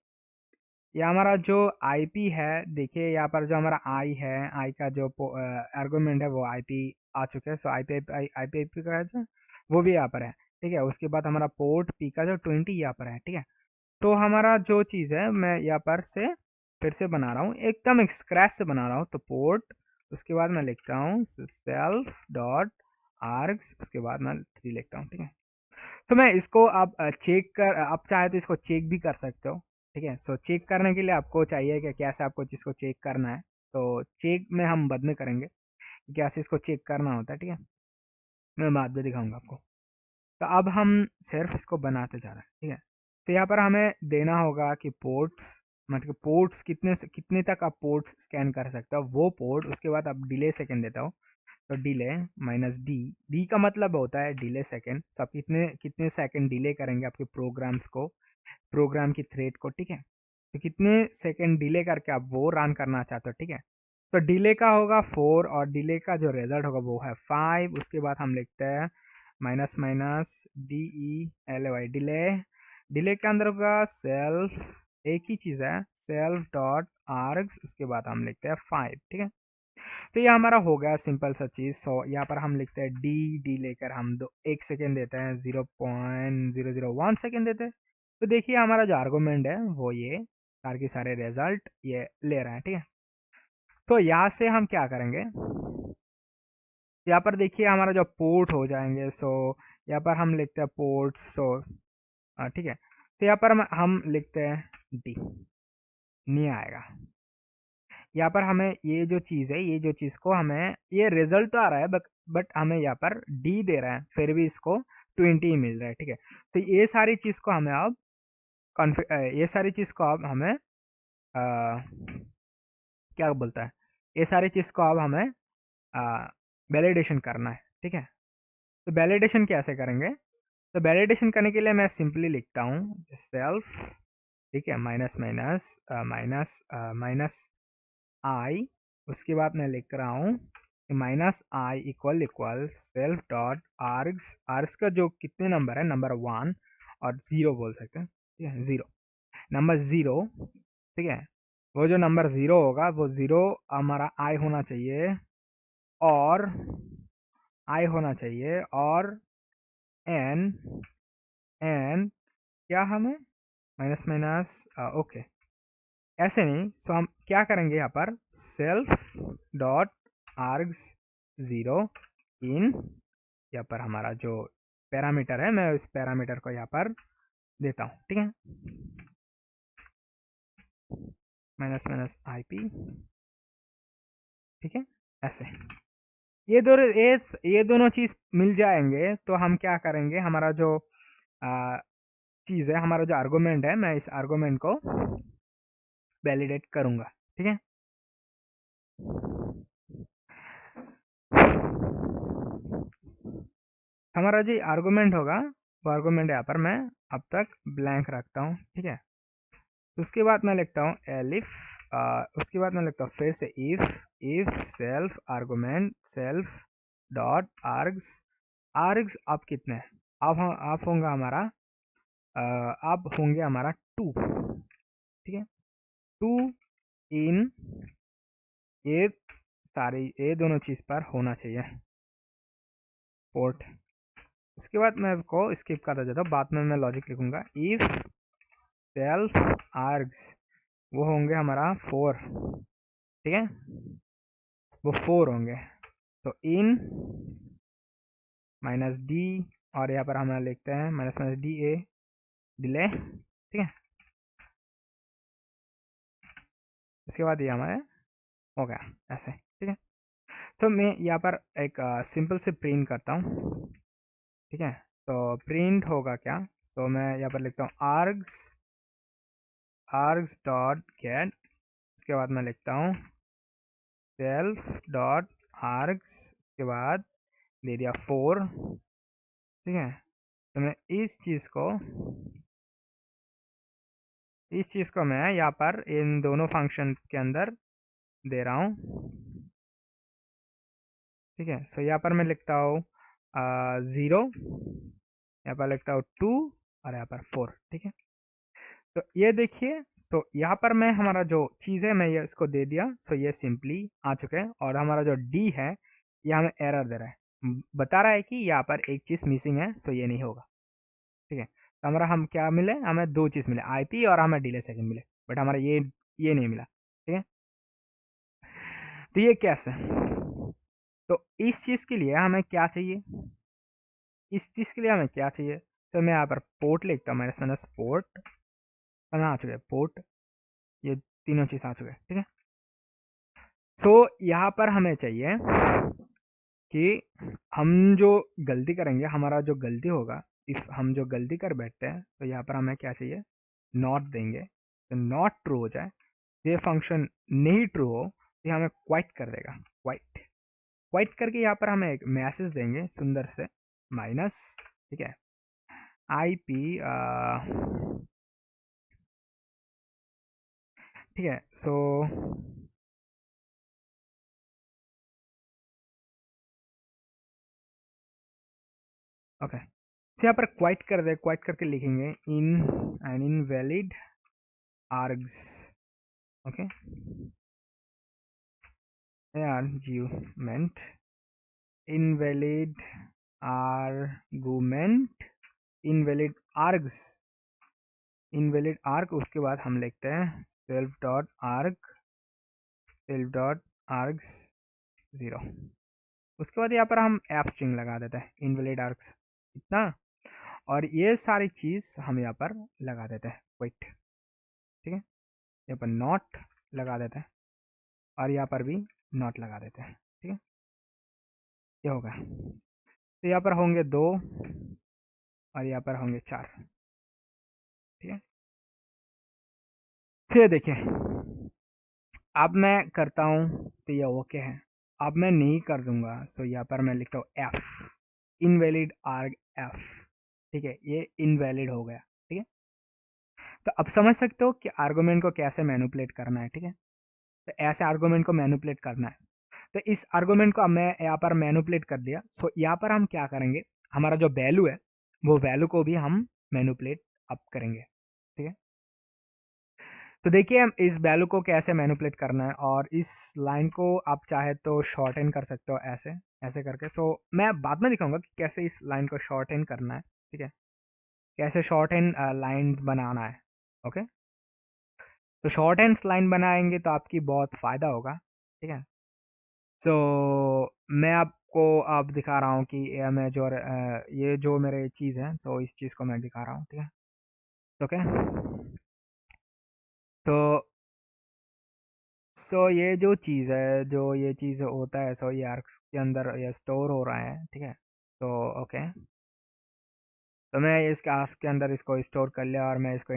S1: ये हमारा जो आईपी है, देखिए यहाँ पर जो हमारा आई है, आई का जो आर्गुमेंट है वो आईपी आ चुके हैं। सो आईपी का जो वो भी यहाँ पर है, ठीक है। उसके बाद हमारा पोर्ट पी का जो 20 यहाँ पर है, ठीक है। तो हमारा जो चीज़ है मैं यहाँ पर से फिर से बना रहा हूँ, एकदम स्क्रैच से बना रहा हूँ। तो पोर्ट, उसके बाद मैं लिखता हूँ सेल्फ डॉट आर्ग्स, उसके बाद मैं 3 लिखता हूँ, ठीक है। तो मैं इसको आप चेक कर, आप चाहे तो इसको चेक भी कर सकते हो, ठीक है। सो चेक करने के लिए आपको चाहिए कि कैसे आपको चीज़ को चेक करना है, तो चेक में हम बाद में करेंगे कि कैसे इसको चेक करना होता है, ठीक है। मैं बाद में दिखाऊंगा आपको। तो अब हम सिर्फ इसको बनाते जा रहे हैं, ठीक है। तो यहाँ पर हमें देना होगा कि पोर्ट्स, मतलब पोर्ट्स कितने से कितने तक आप पोर्ट्स स्कैन कर सकते हो, वो पोर्ट। उसके बाद आप डिले सेकंड देता हो, तो डिले माइनस डी, डी का मतलब होता है डिले सेकंड। तो आप कितने कितने सेकंड डिले करेंगे आपके प्रोग्राम्स को, प्रोग्राम की थ्रेड को, ठीक है। तो कितने सेकंड डिले करके आप वो रन करना चाहते हो, ठीक है। तो डिले का होगा 4 और डिले का जो रिजल्ट होगा वो है 5। उसके बाद हम लिखते हैं minus minus D E L Y, delay. Delay के अंदर होगा सेल्फ, एक ही चीज़ है, सेल्फ डॉट आर्ग्स, उसके बाद हम लिखते हैं 5, ठीक है। तो ये हमारा हो गया सिंपल सा चीज़। सो यहाँ पर हम लिखते हैं डी, डी लेकर हम 1 सेकेंड देते हैं, 0.001 सेकेंड देते हैं। तो देखिए हमारा जो आर्गूमेंट है वो ये सारे के सारे रिजल्ट ये ले रहा है, ठीक है। तो यहाँ से हम क्या करेंगे, यहाँ पर देखिए हमारा जो पोर्ट हो जाएंगे। सो यहाँ पर हम लिखते हैं पोर्ट, सो ठीक है। तो यहाँ पर हम लिखते हैं डी, नहीं आएगा। यहाँ पर हमें ये जो चीज़ है, ये जो चीज़ को हमें, ये रिजल्ट तो आ रहा है बट हमें यहाँ पर डी दे रहा है, फिर भी इसको 20 मिल रहा है, ठीक है। तो ये सारी चीज़ को हमें अब ये सारी चीज़ को अब हमें क्या बोलता है, ये सारी चीज़ को अब हमें वैलिडेशन करना है, ठीक है। तो वैलिडेशन कैसे करेंगे, तो वैलिडेशन करने के लिए मैं सिंपली लिखता हूँ सेल्फ, ठीक है, माइनस माइनस माइनस माइनस आई, उसके बाद मैं लिख रहा हूँ minus I equal equal self dot args, args का जो कितने नंबर है, नंबर 1 और 0 बोल सकते हैं, ठीक है, 0, नंबर 0, ठीक है। वो जो नंबर 0 होगा वो 0 हमारा आई होना चाहिए, और आई होना चाहिए, और एन, एन क्या हमें माइनस माइनस ओके, ऐसे नहीं। सो हम क्या करेंगे यहाँ पर सेल्फ डॉट आर्ग्स 0 इन, यहाँ पर हमारा जो पैरामीटर है, मैं इस पैरामीटर को यहाँ पर देता हूँ, ठीक है, माइनस माइनस आई पी, ठीक है, ऐसे। ये दोनों चीज़ मिल जाएंगे तो हम क्या करेंगे, हमारा जो चीज़ है, हमारा जो आर्गूमेंट है, मैं इस आर्गूमेंट को वैलिडेट करूँगा, ठीक है। हमारा जो आर्गूमेंट होगा, वो आर्गूमेंट यहाँ पर मैं अब तक ब्लैंक रखता हूँ, ठीक है। उसके बाद मैं लिखता हूँ एलिफ, उसके बाद मैं लिखता हूँ फिर से if self argument self dot args, args आप कितने हैं, आप होंगे हमारा आप होंगे हमारा 2, ठीक है, 2 इन, ये सारी ये दोनों चीज़ पर होना चाहिए पोर्ट। उसके बाद मैं आपको स्किप करता जाता हूँ, बाद में मैं लॉजिक लिखूंगा। इफ सेल्फ आर्ग्स वो होंगे हमारा 4, ठीक है, वो 4 होंगे। तो इन माइनस डी, और यहाँ पर हम लिखते हैं minus minus D A, delay, ठीक है। इसके बाद ये हमारे हो गया ऐसे, ठीक है। तो मैं यहाँ पर एक सिंपल से प्रिंट करता हूँ, ठीक है। तो प्रिंट होगा क्या, तो मैं यहाँ पर लिखता हूँ आर्ग्स, आर्ग्स डॉट गेट, उसके बाद मैं लिखता हूँ सेल्फ डॉट आर्ग्स, के बाद दे दिया 4, ठीक है। तो मैं इस चीज़ को मैं यहाँ पर इन दोनों फंक्शन के अंदर दे रहा हूँ, ठीक है। सो यहाँ पर मैं लिखता हूँ 0, यहाँ पर लिखता हूँ 2, और यहाँ पर 4, ठीक है। तो ये देखिए, तो यहाँ पर मैं हमारा जो चीज़ है मैं ये इसको दे दिया, सो ये सिंपली आ चुके हैं। और हमारा जो डी है ये हमें एरर दे रहा है, बता रहा है कि यहाँ पर एक चीज़ मिसिंग है, सो ये नहीं होगा, ठीक है। तो हमारा हम क्या मिले, हमें 2 चीज़ मिले, आईपी और हमें डिले सेकंड मिले, बट हमारा ये ये नहीं मिला, ठीक है। तो ये कैसे? तो इस चीज़ के लिए हमें क्या चाहिए? इस चीज़ के लिए हमें क्या चाहिए? तो मैं यहाँ पर पोर्ट लिखता हूँ, मेरे सामने पोर्ट कहाँ आ चुके हैं, पोर्ट, ये तीनों चीज़ आ चुके हैं, ठीक है। सो यहाँ पर हमें चाहिए कि हम जो गलती करेंगे, हमारा जो गलती होगा, इफ हम जो गलती कर बैठते हैं, तो यहाँ पर हमें क्या चाहिए, नॉट देंगे। तो नॉट ट्रू हो जाए, ये फंक्शन नहीं ट्रू हो, तो ये हमें क्वाइट कर देगा, क्वाइट। क्वाइट करके यहाँ पर हमें एक मैसेज देंगे सुंदर से, माइनस, ठीक है, IP, ठीक है। सो ओके, यहाँ पर क्वाइट कर दे, क्वाइट करके लिखेंगे in an invalid args, okay, argument, invalid argument, invalid args, invalid arg, उसके बाद हम लिखते हैं self dot arg, self dot args 0। उसके बाद यहाँ पर हम एप स्ट्रिंग लगा देते हैं, इनवैलिड आर्ग्स इतना, और ये सारी चीज़ हम यहाँ पर लगा देते हैं वेट, ठीक है। यहाँ पर नॉट लगा देते हैं, और यहाँ पर भी नॉट लगा देते हैं, ठीक है। ये होगा, तो यहाँ पर होंगे 2 और यहाँ पर होंगे 4, ठीक है। फिर देखिए, अब मैं करता हूँ तो ये ओके है, अब मैं नहीं कर दूंगा, तो यहाँ पर मैं लिखता हूँ एफ, इनवैलिड आर्ग एफ, ठीक है, ये इनवैलिड हो गया, ठीक है। तो अब समझ सकते हो कि आर्गुमेंट को कैसे मैनिपुलेट करना है, ठीक है। तो ऐसे आर्गुमेंट को मैनिपुलेट करना है। तो इस आर्गुमेंट को मैं यहाँ पर मैनिपुलेट कर दिया, सो यहाँ पर हम क्या करेंगे, हमारा जो वैल्यू है, वो वैल्यू को भी हम मैनिपुलेट अप करेंगे, ठीक है। तो देखिए हम इस वैल्यू को कैसे मैनिपुलेट करना है, और इस लाइन को आप चाहे तो शॉर्ट कर सकते हो ऐसे, ऐसे करके। सो मैं बाद में दिखाऊंगा कि कैसे इस लाइन को शॉर्ट करना है, ठीक है, कैसे शॉर्ट लाइन बनाना है, ओके। तो शॉर्ट लाइन बनाएंगे तो आपकी बहुत फ़ायदा होगा, ठीक है। सो मैं आपको अब दिखा रहा हूँ कि ये जो मेरे चीज़ है, सो इस चीज़ को मैं दिखा रहा हूँ, ठीक है, ओके। तो ये जो चीज़ है, जो ये चीज़ होता है, ये आर्क्स के अंदर ये स्टोर हो रहा है, ठीक है। तो ओके, तो मैं इसके आर्क्स के अंदर इसको स्टोर कर लिया, और मैं इसको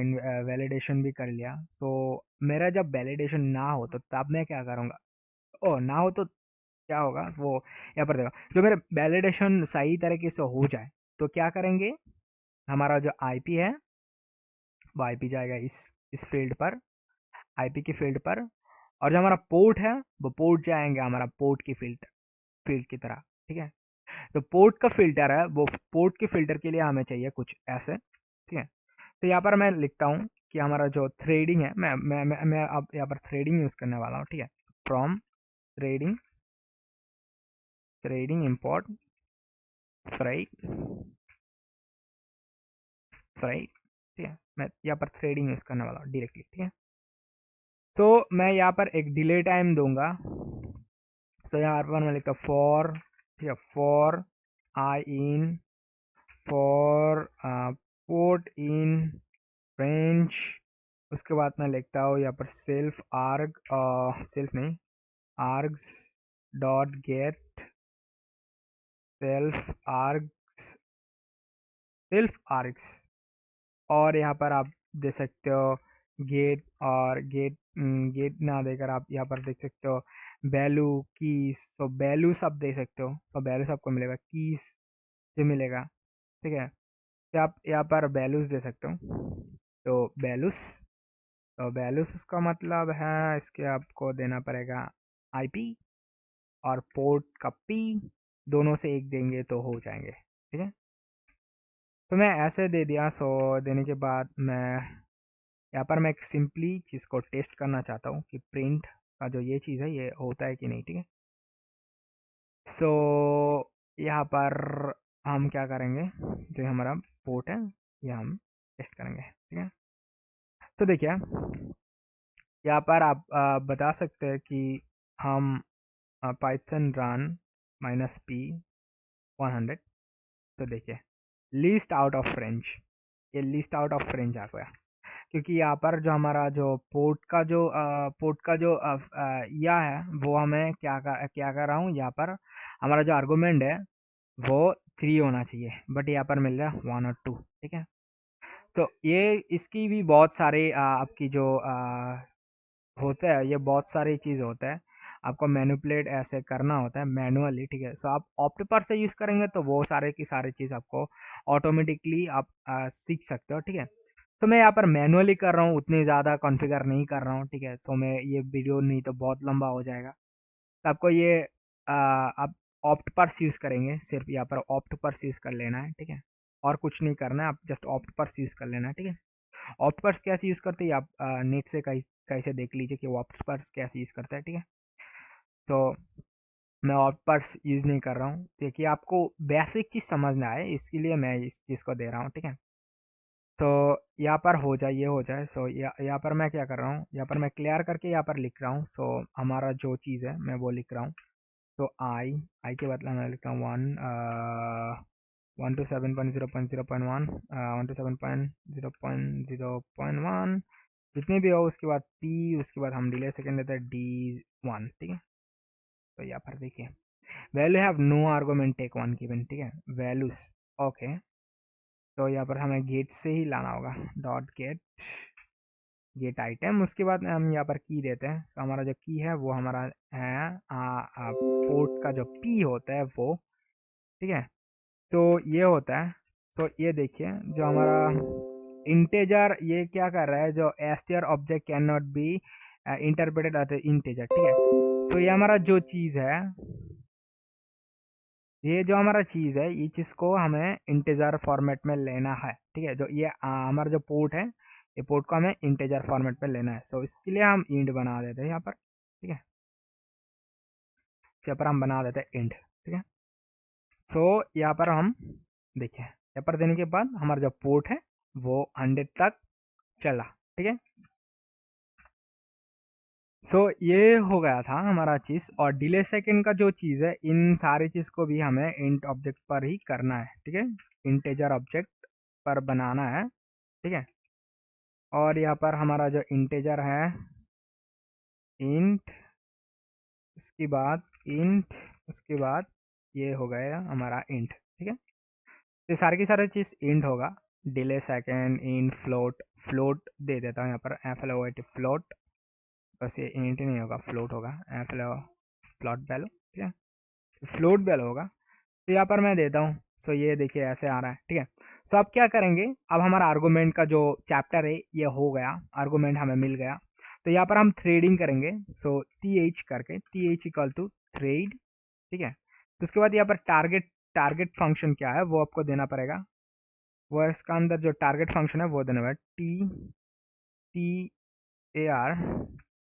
S1: वैलिडेशन भी कर लिया। तो मेरा जब वैलिडेशन ना हो तो तब मैं क्या करूँगा, ओ ना हो तो क्या होगा वो यहाँ पर देखो, जो मेरे वैलिडेशन सही तरीके से हो जाए तो क्या करेंगे, हमारा जो आईपी है वो आईपी जाएगा इस फील्ड पर, आईपी की फील्ड पर, और जो हमारा पोर्ट है वो पोर्ट जाएंगे हमारा पोर्ट की फील्ड फील्ड की तरह, ठीक है। तो पोर्ट का फिल्टर है, वो पोर्ट के फिल्टर के लिए हमें चाहिए कुछ ऐसे, ठीक है। तो यहाँ पर मैं लिखता हूँ कि हमारा जो थ्रेडिंग है, मैं अब यहाँ पर थ्रेडिंग यूज करने वाला हूँ, ठीक है। From threading, threading import fry, fry, ठीक है। मैं यहाँ पर थ्रेडिंग यूज करने वाला हूँ डायरेक्टली, ठीक है। तो मैं यहाँ पर एक डिले टाइम दूंगा, तो यहाँ पर मैं लिखता हूँ फॉर, ठीक है, for I in, for port in range, उसके बाद मैं लिखता हूँ यहाँ पर सेल्फ आर्ग, सेल्फ नहीं, args dot get self args, self args, और यहाँ पर आप दे सकते हो गेट, और गेट ना देकर आप यहाँ पर देख सकते हो वैल्यू कीज, तो वैल्यूज आप दे सकते हो, तो वैल्यूज आपको मिलेगा, कीज से मिलेगा, ठीक है। तो आप यहाँ पर वैल्यूज दे सकते हो, तो वैल्यूज, तो वैल्यूज उसका मतलब है, इसके आपको देना पड़ेगा आईपी और पोर्ट का पी, दोनों से एक देंगे तो हो जाएंगे, ठीक है। तो मैं ऐसे दे दिया, सो देने के बाद मैं यहाँ पर मैं एक सिंपली चीज़ को टेस्ट करना चाहता हूँ कि प्रिंट का जो ये चीज़ है ये होता है कि नहीं, ठीक है। सो यहाँ पर हम क्या करेंगे, जो हमारा पोर्ट है ये हम टेस्ट करेंगे, ठीक है। तो देखिए यहाँ पर आप बता सकते हैं कि हम पाइथन रन -p 100। तो देखिए लिस्ट आउट ऑफ रेंज, ये लिस्ट आउट ऑफ रेंज आ गया, क्योंकि यहाँ पर जो हमारा जो पोर्ट का जो यह है वो हमें क्या कर रहा हूँ, यहाँ पर हमारा जो आर्गुमेंट है वो 3 होना चाहिए, बट यहाँ पर मिल रहा है 1 और 2। ठीक है, तो ये इसकी भी बहुत सारे आपकी जो होता है, ये बहुत सारी चीज़ होता है, आपको मैनिपुलेट ऐसे करना होता है मैनुअली। ठीक है, सो आप ऑप्टपर से यूज़ करेंगे तो वो सारे की सारी चीज़ आपको ऑटोमेटिकली आप सीख सकते हो। ठीक है, तो मैं यहाँ पर मैनुअली कर रहा हूँ, उतनी ज़्यादा कॉन्फ़िगर नहीं कर रहा हूँ। ठीक है, सो मैं ये वीडियो नहीं तो बहुत लंबा हो जाएगा, तो आपको ये आप ऑप्ट पर्स यूज़ करेंगे, सिर्फ यहाँ पर ऑप्ट पर्स यूज़ कर लेना है। ठीक है, और कुछ नहीं करना है, आप जस्ट ऑप्ट पर्स यूज़ कर लेना है। ठीक है, ऑप्ट पर्स कैसे यूज़ करते हैं आप नेट से कैसे देख लीजिए कि ऑप्ट पर्स कैसे यूज़ करता है। ठीक है, तो मैं ऑप्ट पर्स यूज़ नहीं कर रहा हूँ, देखिए आपको बेसिक चीज़ समझ में आए इसके लिए मैं इस चीज़ को दे रहा हूँ। ठीक है, तो यहाँ पर हो जाए, ये हो जाए। सो यहाँ पर मैं क्या कर रहा हूँ, यहाँ पर मैं क्लियर करके यहाँ पर लिख रहा हूँ। सो हमारा जो चीज़ है मैं वो लिख रहा हूँ। तो आई के बदला मैं लिखता हूँ 127.0.0.1 127.0.0.1 जितने भी हो, उसके बाद पी, उसके बाद हम डिले सेकेंड देते हैं D1। ठीक है, तो यहाँ पर देखिए value have no argument take one given. ठीक है, वैल्यूज ओके, तो यहाँ पर हमें गेट से ही लाना होगा, डॉट गेट गेट आइटम। उसके बाद हम यहाँ पर की देते हैं, तो हमारा जो की है वो हमारा है पोर्ट का जो पी होता है वो। ठीक है, तो ये होता है। तो ये देखिए जो हमारा इंटेजर ये क्या कर रहा है, जो str object can not be interpreted as integer. ठीक है, सो ये हमारा जो चीज़ है, ये जो हमारा चीज़ है, ये चीज़ को हमें इंटेजर फॉर्मेट में लेना है। ठीक है, जो ये हमारा जो पोर्ट है, ये पोर्ट को हमें इंटेजर फॉर्मेट में लेना है। सो इसके लिए हम इंट बना देते हैं यहाँ पर। ठीक है, यहाँ पर हम बना देते हैं इंट। ठीक है, सो यहाँ पर हम देखिए, यहाँ पर देने के बाद हमारा जो पोर्ट है वो 100 तक चला। ठीक है, सो ये हो गया था हमारा चीज़। और डिले सेकेंड का जो चीज़ है, इन सारी चीज़ को भी हमें इंट ऑब्जेक्ट पर ही करना है। ठीक है, इंटेजर ऑब्जेक्ट पर बनाना है। ठीक है, और यहाँ पर हमारा जो इंटेजर है इंट, उसके बाद इंट, उसके बाद ये हो गया हमारा इंट। ठीक है, ये सारे की सारी चीज़ इंट होगा। Delay second int float, float दे देता हूँ यहाँ पर FLOAT फ्लोट, बस ये इंट नहीं होगा, फ्लोट होगा, फ्लोट वैल्यू। ठीक है, फ्लोट वैल्यू होगा, तो यहाँ पर मैं देता हूँ। सो ये देखिए ऐसे आ रहा है। ठीक है, सो अब क्या करेंगे, अब हमारा आर्गूमेंट का जो चैप्टर है ये हो गया, आर्गूमेंट हमें मिल गया। तो यहाँ पर हम थ्रेडिंग करेंगे। सो TH करके, TH इक्वल टू थ्रेड। ठीक है, तो उसके बाद यहाँ पर टारगेट, टारगेट फंक्शन क्या है वो आपको देना पड़ेगा। वो इसका अंदर जो टारगेट फंक्शन है वो देना पड़ेगा, TAR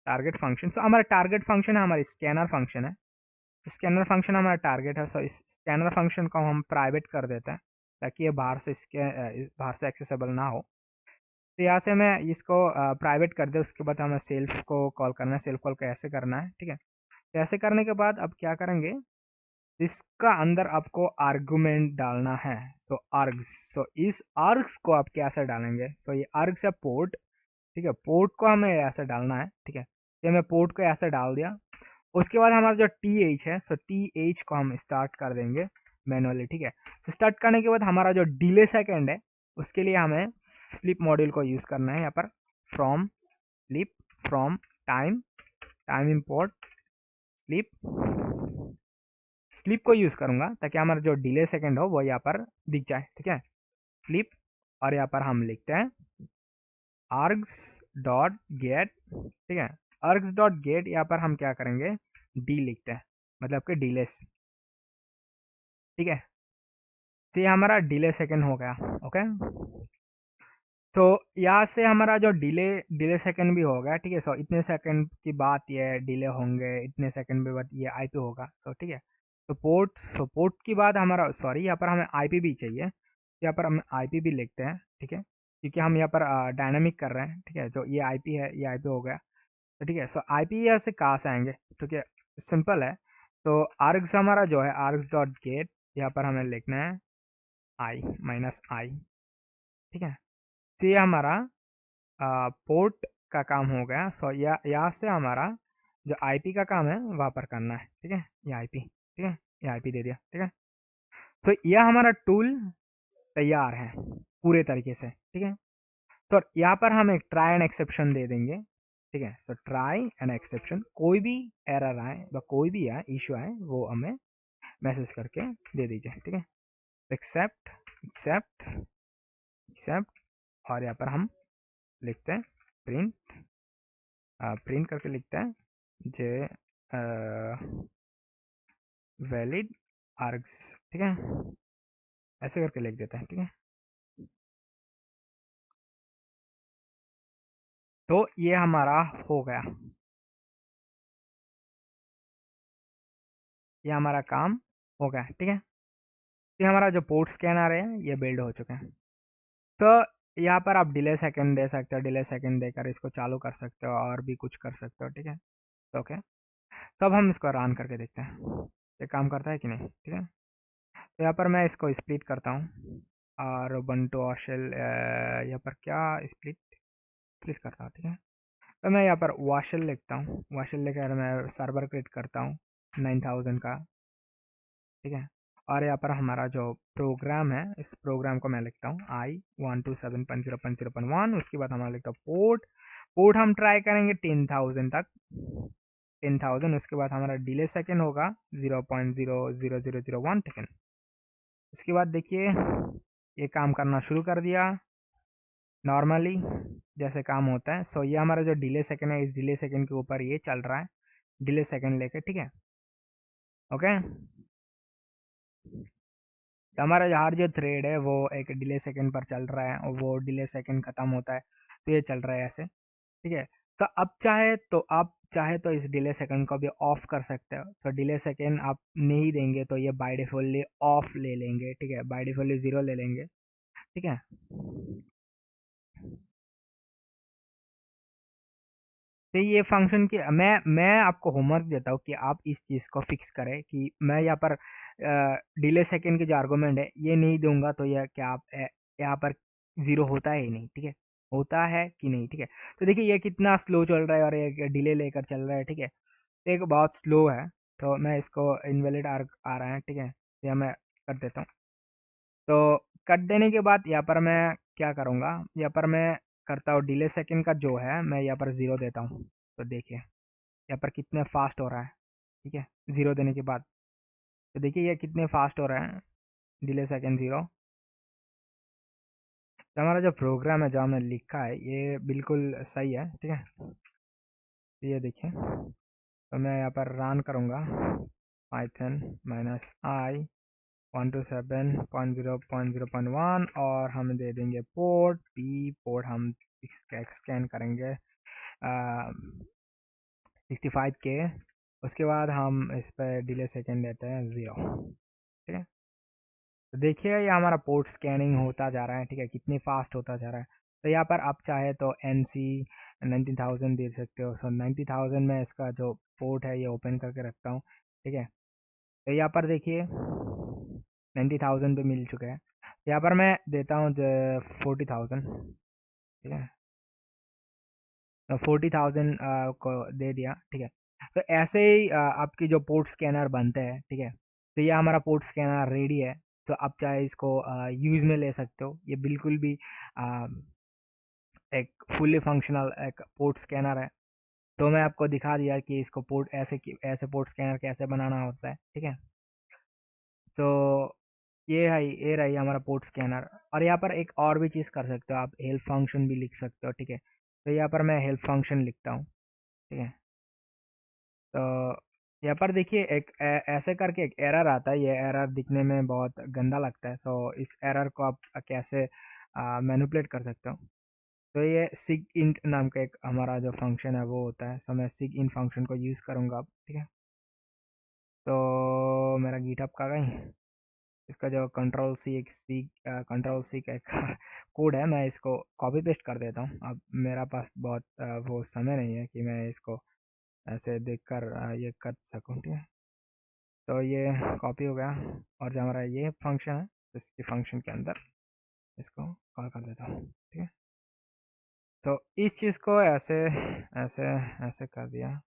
S1: टारगेट फंक्शन। सो हमारा टारगेट फंक्शन है, हमारी स्कैनर फंक्शन है। स्कैनर फंक्शन हमारा टारगेट है। सो इस स्कैनर फंक्शन को हम प्राइवेट कर देते हैं, ताकि ये बाहर से एक्सेसिबल ना हो। तो यहाँ से मैं इसको प्राइवेट कर दे, उसके बाद हमें सेल्फ को कॉल करना है। सेल्फ कॉल कैसे करना है, ठीक है, तो ऐसे करने के बाद अब क्या करेंगे, इसका अंदर आपको आर्गुमेंट डालना है। सो आर्ग्स, सो इस आर्ग्स को आप कैसे डालेंगे, सो ये आर्ग्स है पोर्ट। ठीक है, पोर्ट को हमें ऐसे डालना है। ठीक है, ये मैं पोर्ट को ऐसे डाल दिया। उसके बाद हमारा जो TH है, सो TH को हम स्टार्ट कर देंगे मैनुअली। ठीक है, तो स्टार्ट करने के बाद हमारा जो डिले सेकेंड है, उसके लिए हमें स्लीप मॉड्यूल को यूज़ करना है। यहाँ पर from sleep, from time, time import sleep, sleep को यूज़ करूँगा ताकि हमारा जो डिले सेकेंड हो वो यहाँ पर दिख जाए। ठीक है, स्लीप, और यहाँ पर हम लिखते हैं args डॉट गेट। ठीक है, args डॉट गेट, यहाँ पर हम क्या करेंगे, डी लिखते हैं, मतलब कि डिलेस। ठीक है, तो ये हमारा डिले सेकेंड हो गया। ओके, तो यहाँ से हमारा जो डिले डिले सेकेंड भी हो गया। ठीक है, सो इतने सेकेंड की बात ये डिले होंगे, इतने सेकेंड के बाद ये आईपी होगा। सो ठीक है, तो पोर्ट, सो पोर्ट की बाद हमारा, सॉरी यहाँ पर हमें आईपी भी चाहिए, यहाँ पर हम आईपी भी लिखते हैं। ठीक है, क्योंकि हम यहाँ पर डायनामिक कर रहे हैं। ठीक है, तो ये आईपी है, ये आईपी हो गया। तो ठीक है, सो आईपी यहाँ से कहाँ से आएंगे, ठीक है, सिंपल है। तो आर्ग्स हमारा जो है आर्ग्स डॉट गेट, यहाँ पर हमें लिखना है आई माइनस आई, ठीक है। तो ये हमारा पोर्ट का काम हो गया। सो यहाँ से हमारा जो आईपी का काम है वहाँ पर करना है, ठीक है। ये आईपी, ठीक है, ये आईपी दे दिया, ठीक है। तो यह हमारा टूल तैयार है पूरे तरीके से, ठीक है। तो यहाँ पर हम एक ट्राई एंड एक्सेप्शन दे देंगे, ठीक है। तो ट्राई एंड एक्सेप्शन, कोई भी एरर आए या कोई भी आए इशू आए वो हमें मैसेज करके दे दीजिए, ठीक है। एक्सेप्ट एक्सेप्ट एक्सेप्ट, और यहाँ पर हम लिखते हैं प्रिंट, प्रिंट करके लिखते हैं जे वैलिड आर्ग्स, ठीक है, ऐसे करके लिख देते हैं, ठीक है। तो ये हमारा हो गया, ये हमारा काम हो गया, ठीक है। ये हमारा जो पोर्ट स्कैनर है ये बिल्ड हो चुके हैं। तो यहाँ पर आप डिले सेकंड दे सकते हो, डिले सेकंड देकर इसको चालू कर सकते हो और भी कुछ कर सकते हो, ठीक है। तो ओके, तब हम इसको रन करके देखते हैं ये काम करता है कि नहीं, ठीक है। तो यहाँ पर मैं इसको स्प्लिट करता हूँ और उबंटू और शेल यहाँ पर क्या स्प्लिट स्प्लिट करता हूँ, ठीक है। तो मैं यहाँ पर वाशल लिखता हूँ, वाशल लेकर मैं सर्वर क्रिएट करता हूँ 9000 का, ठीक है। और यहाँ पर हमारा जो प्रोग्राम है इस प्रोग्राम को मैं लिखता हूँ I127.0.0.1, उसके बाद हमारा लिखता हूँ पोर्ट, पोर्ट हम ट्राई करेंगे 10,000 तक, 10,000। उसके बाद हमारा डिले सेकंड होगा 0.00001 सेकंड। इसके बाद देखिए ये काम करना शुरू कर दिया नॉर्मली जैसे काम होता है। सो ये हमारा जो डिले सेकंड है इस डिले सेकंड के ऊपर ये चल रहा है, डिले सेकंड लेके, ठीक है। ओके, तो हमारा हर जो थ्रेड है वो एक डिले सेकंड पर चल रहा है और वो डिले सेकंड खत्म होता है तो ये चल रहा है ऐसे, ठीक है। तो अब चाहे तो इस डिले सेकंड को भी ऑफ कर सकते हो। तो डिले सेकंड आप नहीं देंगे तो ये बाय डिफॉल्टली ऑफ ले लेंगे, ठीक है, बाय डिफॉल्टली 0 ले लेंगे, ठीक है। तो ये फंक्शन की मैं आपको होमवर्क देता हूँ कि आप इस चीज़ को फिक्स करें कि मैं यहाँ पर डिले सेकंड के जो आर्गूमेंट है ये नहीं दूंगा तो यह क्या आप यहाँ पर जीरो होता है ही नहीं, ठीक है, होता है कि नहीं, ठीक है। तो देखिए ये कितना स्लो चल रहा है और ये डिले लेकर चल रहा है, ठीक है। तो एक बहुत स्लो है, तो मैं इसको इनवैलिड आर्ग आ रहा है, ठीक है, यह मैं कर देता हूँ। तो कट देने के बाद यहाँ पर मैं क्या करूँगा, यहाँ पर मैं करता हूँ डिले सेकंड का जो है मैं यहाँ पर 0 देता हूँ। तो देखिए यहाँ पर कितने फास्ट हो रहा है, ठीक है, 0 देने के बाद। तो देखिए ये कितने फास्ट हो रहा है, डिले सेकंड 0। तो हमारा जो प्रोग्राम है जो हमने लिखा है ये बिल्कुल सही है, ठीक है। तो ये देखिए, तो मैं यहाँ पर रन करूँगा पाइथन माइनस आई 127.0.0.1 और हम दे देंगे पोर्ट पी, पोर्ट हम स्कैन करेंगे 65K। उसके बाद हम इस पर डिले सेकंड देते हैं 0, ठीक है। तो देखिए ये हमारा पोर्ट स्कैनिंग होता जा रहा है, ठीक है, कितनी फास्ट होता जा रहा है। तो यहाँ पर आप चाहे तो NC 90,000 दे सकते हो। सो 90,000 में इसका जो पोर्ट है ये ओपन करके रखता हूँ, ठीक है। तो यहाँ पर देखिए 90,000 पे मिल चुका है। यहाँ पर मैं देता हूँ 40,000, ठीक है, तो 40,000 को दे दिया, ठीक है। तो ऐसे ही आपकी जो पोर्ट स्कैनर बनते हैं, ठीक है। तो ये हमारा पोर्ट स्कैनर रेडी है। तो आप चाहे इसको यूज में ले सकते हो, ये बिल्कुल भी आ, एक फुली फंक्शनल एक पोर्ट स्कैनर है। तो मैं आपको दिखा दिया कि इसको पोर्ट ऐसे पोर्ट स्कैनर कैसे बनाना होता है, ठीक है। तो ये रही हमारा पोर्ट स्कैनर। और यहाँ पर एक और भी चीज़ कर सकते हो आप, हेल्प फंक्शन भी लिख सकते हो, ठीक है। तो यहाँ पर मैं हेल्प फंक्शन लिखता हूँ, ठीक है। तो यहाँ पर देखिए एक ऐसे करके एक एरर आता है, ये एरर दिखने में बहुत गंदा लगता है। तो इस एरर को आप कैसे मैनिपुलेट कर सकते हो। तो ये सिग इंट नाम का एक हमारा जो फंक्शन है वो होता है। सो मैं सिग इन फंक्शन को यूज़ करूँगा अब, ठीक है। तो मेरा गिटहब का गई इसका जो कंट्रोल सी का एक कोड है, मैं इसको कॉपी पेस्ट कर देता हूँ। अब मेरा पास बहुत वो समय नहीं है कि मैं इसको ऐसे देखकर ये कर सकूँ, ठीक है। तो ये कॉपी हो गया, और जो हमारा ये फंक्शन है, इसके फंक्शन के अंदर इसको कॉल कर देता हूँ, ठीक है। तो इस चीज़ को ऐसे ऐसे ऐसे कर दिया,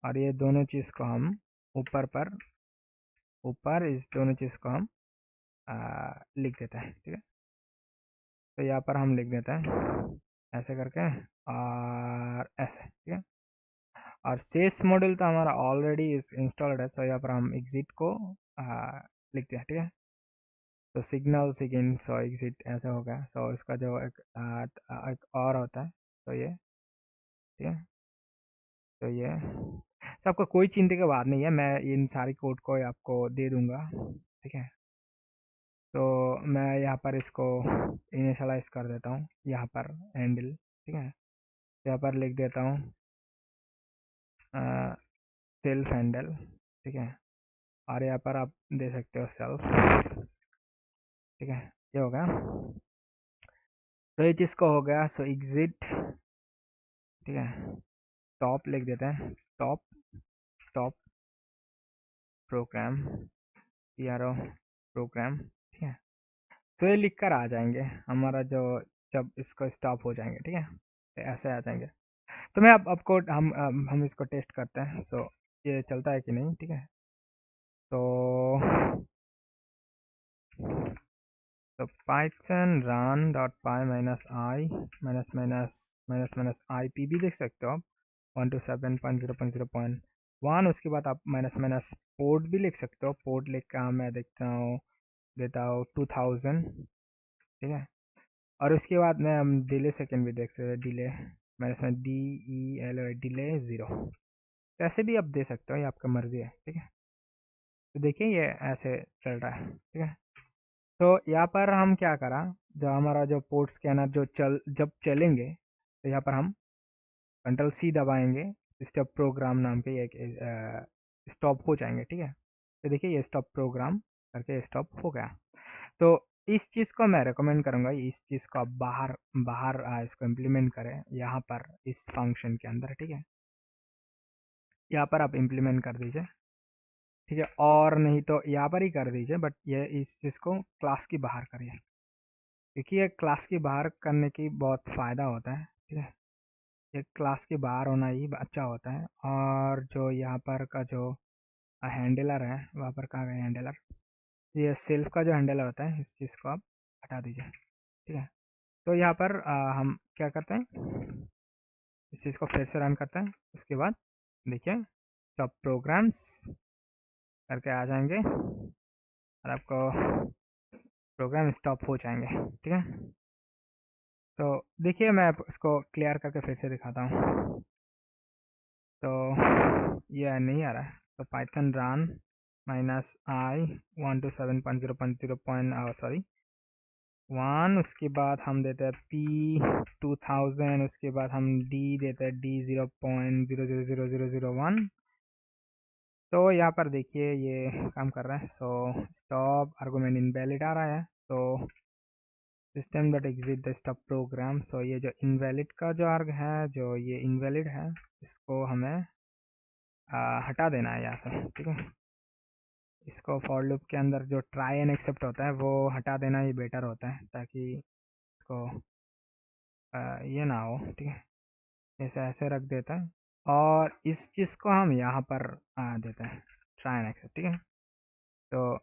S1: और ये दोनों चीज़ को हम ऊपर इस दोनों चीज़ को हम लिख देते हैं, ठीक है। तो यहाँ पर हम लिख देते हैं ऐसे करके, और ऐसे, ठीक है। और सेस मॉड्यूल तो हमारा ऑलरेडी इंस्टॉल्ड है, तो यहाँ पर हम एग्जिट को लिखते हैं, ठीक है। तो सिग्नल सिगिन सो एग्जिट ऐसे हो गया। सो इसका जो एक और होता है, तो ये, ठीक है। तो ये तो आपको कोई चिंता की बात नहीं है, मैं इन सारी कोड को आपको दे दूंगा, ठीक है। तो मैं यहाँ पर इसको इनिशियलाइज कर देता हूँ, यहाँ पर हैंडल, ठीक है। यहाँ पर लिख देता हूँ सेल्फ हैंडल, ठीक है। और यहाँ पर आप दे सकते हो सेल्फ, ठीक है। ये हो गया। तो ये चीज़ को हो गया। सो एग्जिट, ठीक है। स्टॉप लिख देते हैं, stop stop program, PRO program, ठीक है। तो ये लिख कर आ जाएंगे हमारा जो, जब इसको स्टॉप हो जाएंगे, ठीक है, तो ऐसे आ जाएंगे। तो मैं अब आपको हम इसको टेस्ट करते हैं। सो ये चलता है कि नहीं, ठीक है। तो तो python run dot py minus I minus minus minus minus I P भी देख सकते हो आप, 127.0.0.1। उसके बाद आप माइनस माइनस पोर्ट भी लिख सकते हो। पोर्ट लिख कर मैं देखता हूँ, देता हूँ 2000, ठीक है। और उसके बाद में हम डिले सेकेंड भी देख सकते हैं, डिले माइनस में DEL, डिले 0। ऐसे भी आप दे सकते हो, ये आपका मर्जी है, ठीक है। तो देखिए ये ऐसे चल रहा है, ठीक है। तो यहाँ पर हम क्या करा, जो हमारा जो पोर्ट स्कैनर जो जब चलेंगे, तो यहाँ पर हम कंट्रोल C दबाएंगे, स्टॉप प्रोग्राम नाम के एक स्टॉप हो जाएंगे, ठीक है। तो देखिए ये स्टॉप प्रोग्राम करके स्टॉप हो गया। तो इस चीज़ को मैं रेकमेंड करूँगा, इस चीज़ को आप बाहर बाहर इसको इम्प्लीमेंट करें यहाँ पर इस फंक्शन के अंदर, ठीक है। यहाँ पर आप इम्प्लीमेंट कर दीजिए, ठीक है। और नहीं तो यहाँ पर ही कर दीजिए, बट ये इस चीज़ को क्लास की बाहर करिए, क्योंकि ये क्लास के बाहर करने की बहुत फ़ायदा होता है, ठीक है। ये क्लास के बाहर होना ही अच्छा होता है। और जो यहाँ पर का जो हैंडलर है, वहाँ पर कहाँ गए हैंडलर, ये सेल्फ का जो हैंडलर होता है, इस चीज़ को आप हटा दीजिए, ठीक है। तो यहाँ पर हम क्या करते हैं, इस चीज़ को फिर से रन करते हैं। उसके बाद देखिए सब प्रोग्राम्स करके आ जाएंगे, और आपको प्रोग्राम स्टॉप हो जाएंगे, ठीक है। तो देखिए मैं इसको क्लियर करके फिर से दिखाता हूँ। तो ये नहीं आ रहा है। तो पाइथन रन माइनस आई 127.0.0 सॉरी 1, उसके बाद हम देते हैं P 2000, उसके बाद हम D देते हैं D 0.000001। तो यहाँ पर देखिए ये काम कर रहा है। सो स्टॉप आर्गुमेंट इनवैलिड आ रहा है। तो system dot exit the stop program. So ये जो इनवैलिड का जो आर्ग है, जो ये इनवैलिड है, इसको हमें हटा देना है यहाँ से, ठीक है। इसको फॉर लूप के अंदर जो ट्राई एंड एक्सेप्ट होता है वो हटा देना ही बेटर होता है, ताकि इसको ये ना हो, ठीक है। ऐसे ऐसे रख देता है, और इस चीज़ को हम यहाँ पर देते हैं ट्राई एंड एक्सेप्ट, ठीक है। तो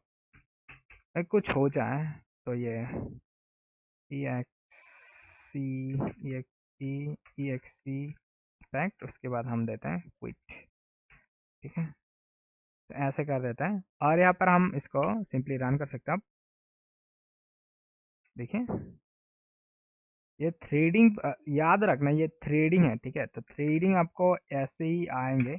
S1: कुछ हो जाए, तो ये EXC EXC फैक्ट, उसके बाद हम देते हैं क्विट, ठीक है। तो ऐसे कर देता है, और यहाँ पर हम इसको सिंपली रन कर सकते हैं। अब देखिए ये थ्रेडिंग याद रखना, ये थ्रेडिंग है, ठीक है। तो थ्रेडिंग आपको ऐसे ही आएंगे।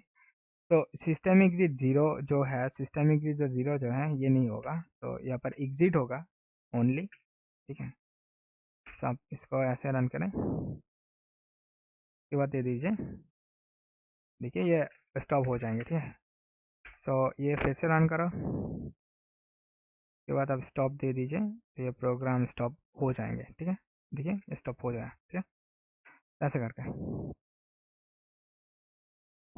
S1: तो सिस्टम एग्जिट जीरो जो है, सिस्टम एग्जिट जो जीरो जो है, ये नहीं होगा। तो यहाँ पर एग्जिट होगा ओनली, ठीक है। सब इसको ऐसे रन करें, उसके बाद दे दीजिए, देखिए ये स्टॉप हो जाएंगे, ठीक है। सो ये फिर से रन करो, उसके बाद आप स्टॉप दे दीजिए, तो ये प्रोग्राम स्टॉप हो जाएंगे। ठीक है, देखिए ये स्टॉप हो जाएगा। ठीक है, ऐसे करके।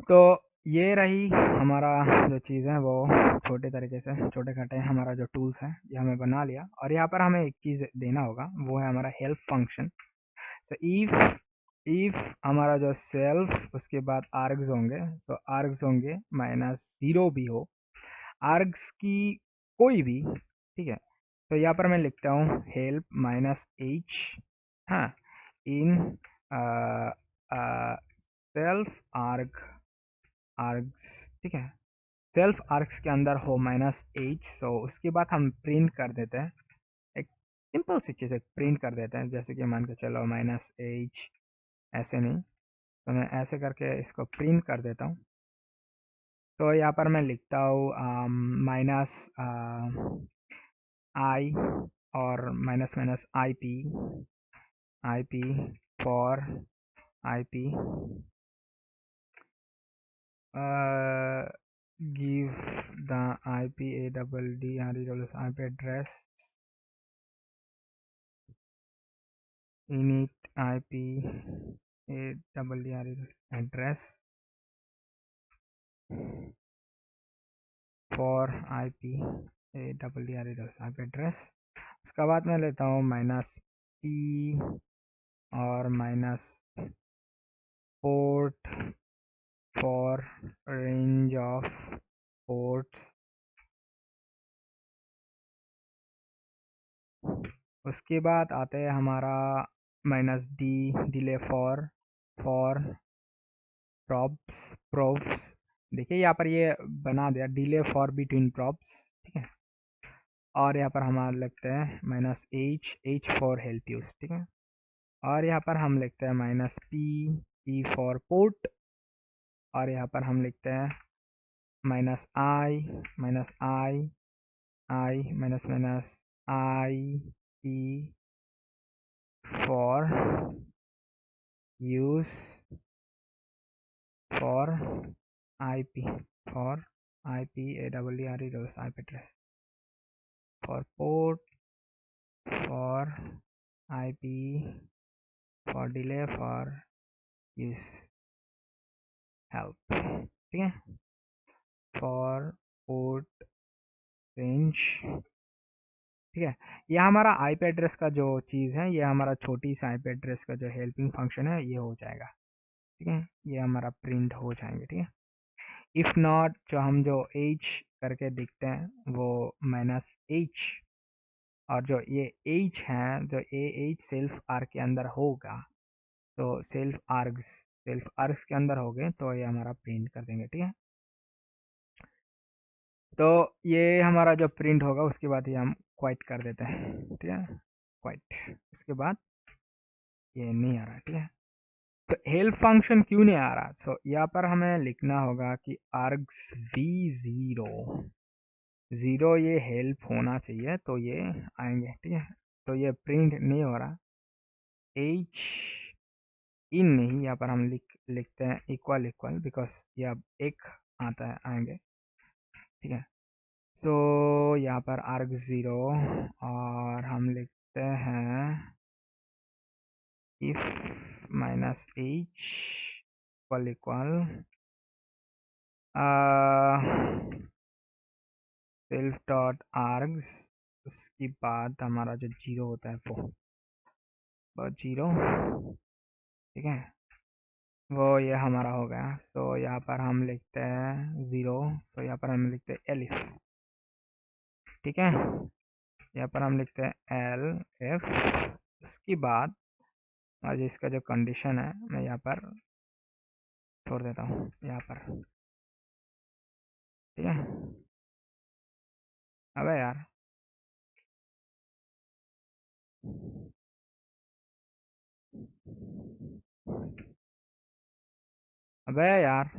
S1: तो ये रही हमारा जो चीज़ है वो छोटे तरीके से, छोटे खटे हमारा जो टूल्स है ये हमें बना लिया। और यहाँ पर हमें एक चीज़ देना होगा, वो है हमारा हेल्प फंक्शन। सो इफ हमारा जो सेल्फ, उसके बाद आर्ग्स होंगे, सो आर्ग्स होंगे -0 भी हो, आर्ग्स की कोई भी, ठीक है। तो यहाँ पर मैं लिखता हूँ हेल्प -h, हाँ, इन सेल्फ आर्ग्स, ठीक है, सेल्फ आर्ग्स के अंदर हो -h। सो उसके बाद हम प्रिंट कर देते हैं एक सिंपल सी चीज़, एक प्रिंट कर देते हैं, जैसे कि मान के चलो -h, ऐसे नहीं, तो मैं ऐसे करके इसको प्रिंट कर देता हूँ। तो यहाँ पर मैं लिखता हूँ माइनस आई और minus IP for IP give the IP address init IP address for IP address। उसके बाद मैं लेता हूँ -p और -port for range of ports। उसके बाद आते हैं हमारा -d डिले फॉर प्रोब्स। देखिए यहाँ पर ये बना दिया डिले फॉर बिटवीन प्रोब्स, ठीक है। और यहाँ पर हमारा लिखते हैं -h फॉर हेल्प यूज, ठीक है। और यहाँ पर हम लिखते हैं -p फॉर पोर्ट। और यहाँ पर हम लिखते हैं -i -i for use for IP for IP IP address for port for IP for delay for use help, ठीक है। for port range, ठीक है। यह हमारा IP एड्रेस का जो चीज़ है, ये हमारा छोटी सा IP एड्रेस का जो हेल्पिंग फंक्शन है ये हो जाएगा, ठीक है। ये हमारा प्रिंट हो जाएंगे, ठीक है। इफ़ नॉट जो हम जो h करके दिखते हैं वो -h, और जो ये h है, जो एच सेल्फ आर्ग के अंदर होगा, तो सेल्फ आर्ग्स के अंदर हो गए तो ये हमारा प्रिंट कर देंगे, ठीक है। तो ये हमारा जो प्रिंट होगा उसके बाद ये हम क्वाइट कर देते हैं, ठीक है, क्वाइट। इसके बाद ये नहीं आ रहा, ठीक है। तो हेल्प फंक्शन क्यों नहीं आ रहा? सो यहाँ पर हमें लिखना होगा कि आर्ग्स v0 ये हेल्प होना चाहिए, तो ये आएंगे, ठीक है। तो ये प्रिंट नहीं हो रहा, h इन नहीं, यहाँ पर हम लिखते हैं इक्वल बिकॉज ये अब एक आता है, आएंगे, ठीक है। सो यहाँ पर arg0 और हम लिखते हैं if -h equal self dot args, उसके बाद हमारा जो 0 होता है वो 0, ठीक है, वो ये हमारा हो गया। तो यहाँ पर हम लिखते हैं 0, तो यहाँ पर हम लिखते हैं एलिफ, ठीक है। यहाँ पर हम लिखते हैं एल एफ। उसके बाद आज इसका जो कंडीशन है मैं यहाँ पर छोड़ देता हूँ, यहाँ पर, ठीक है। अबे यार, अबे यार,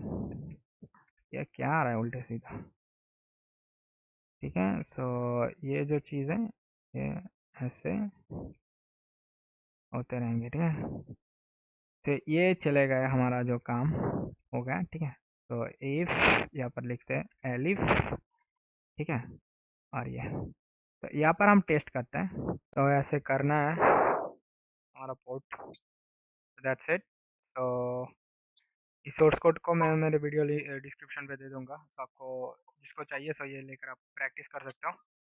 S1: ये क्या आ रहा है उल्टे सीधा, ठीक है। सो ये जो चीज़ है ये ऐसे होते रहेंगे, ठीक है। तो ये चले गए, हमारा जो काम हो गया, ठीक है। तो इफ यहाँ पर लिखते हैं एलिफ, ठीक है, और ये तो यहाँ पर हम टेस्ट करते हैं, तो ऐसे करना है हमारा पोर्ट, दैट्स इट। सो इस सोर्स कोड को मैं मेरे वीडियो डिस्क्रिप्शन पे दे दूंगा, तो आपको जिसको चाहिए सो ये लेकर आप प्रैक्टिस कर सकते हो।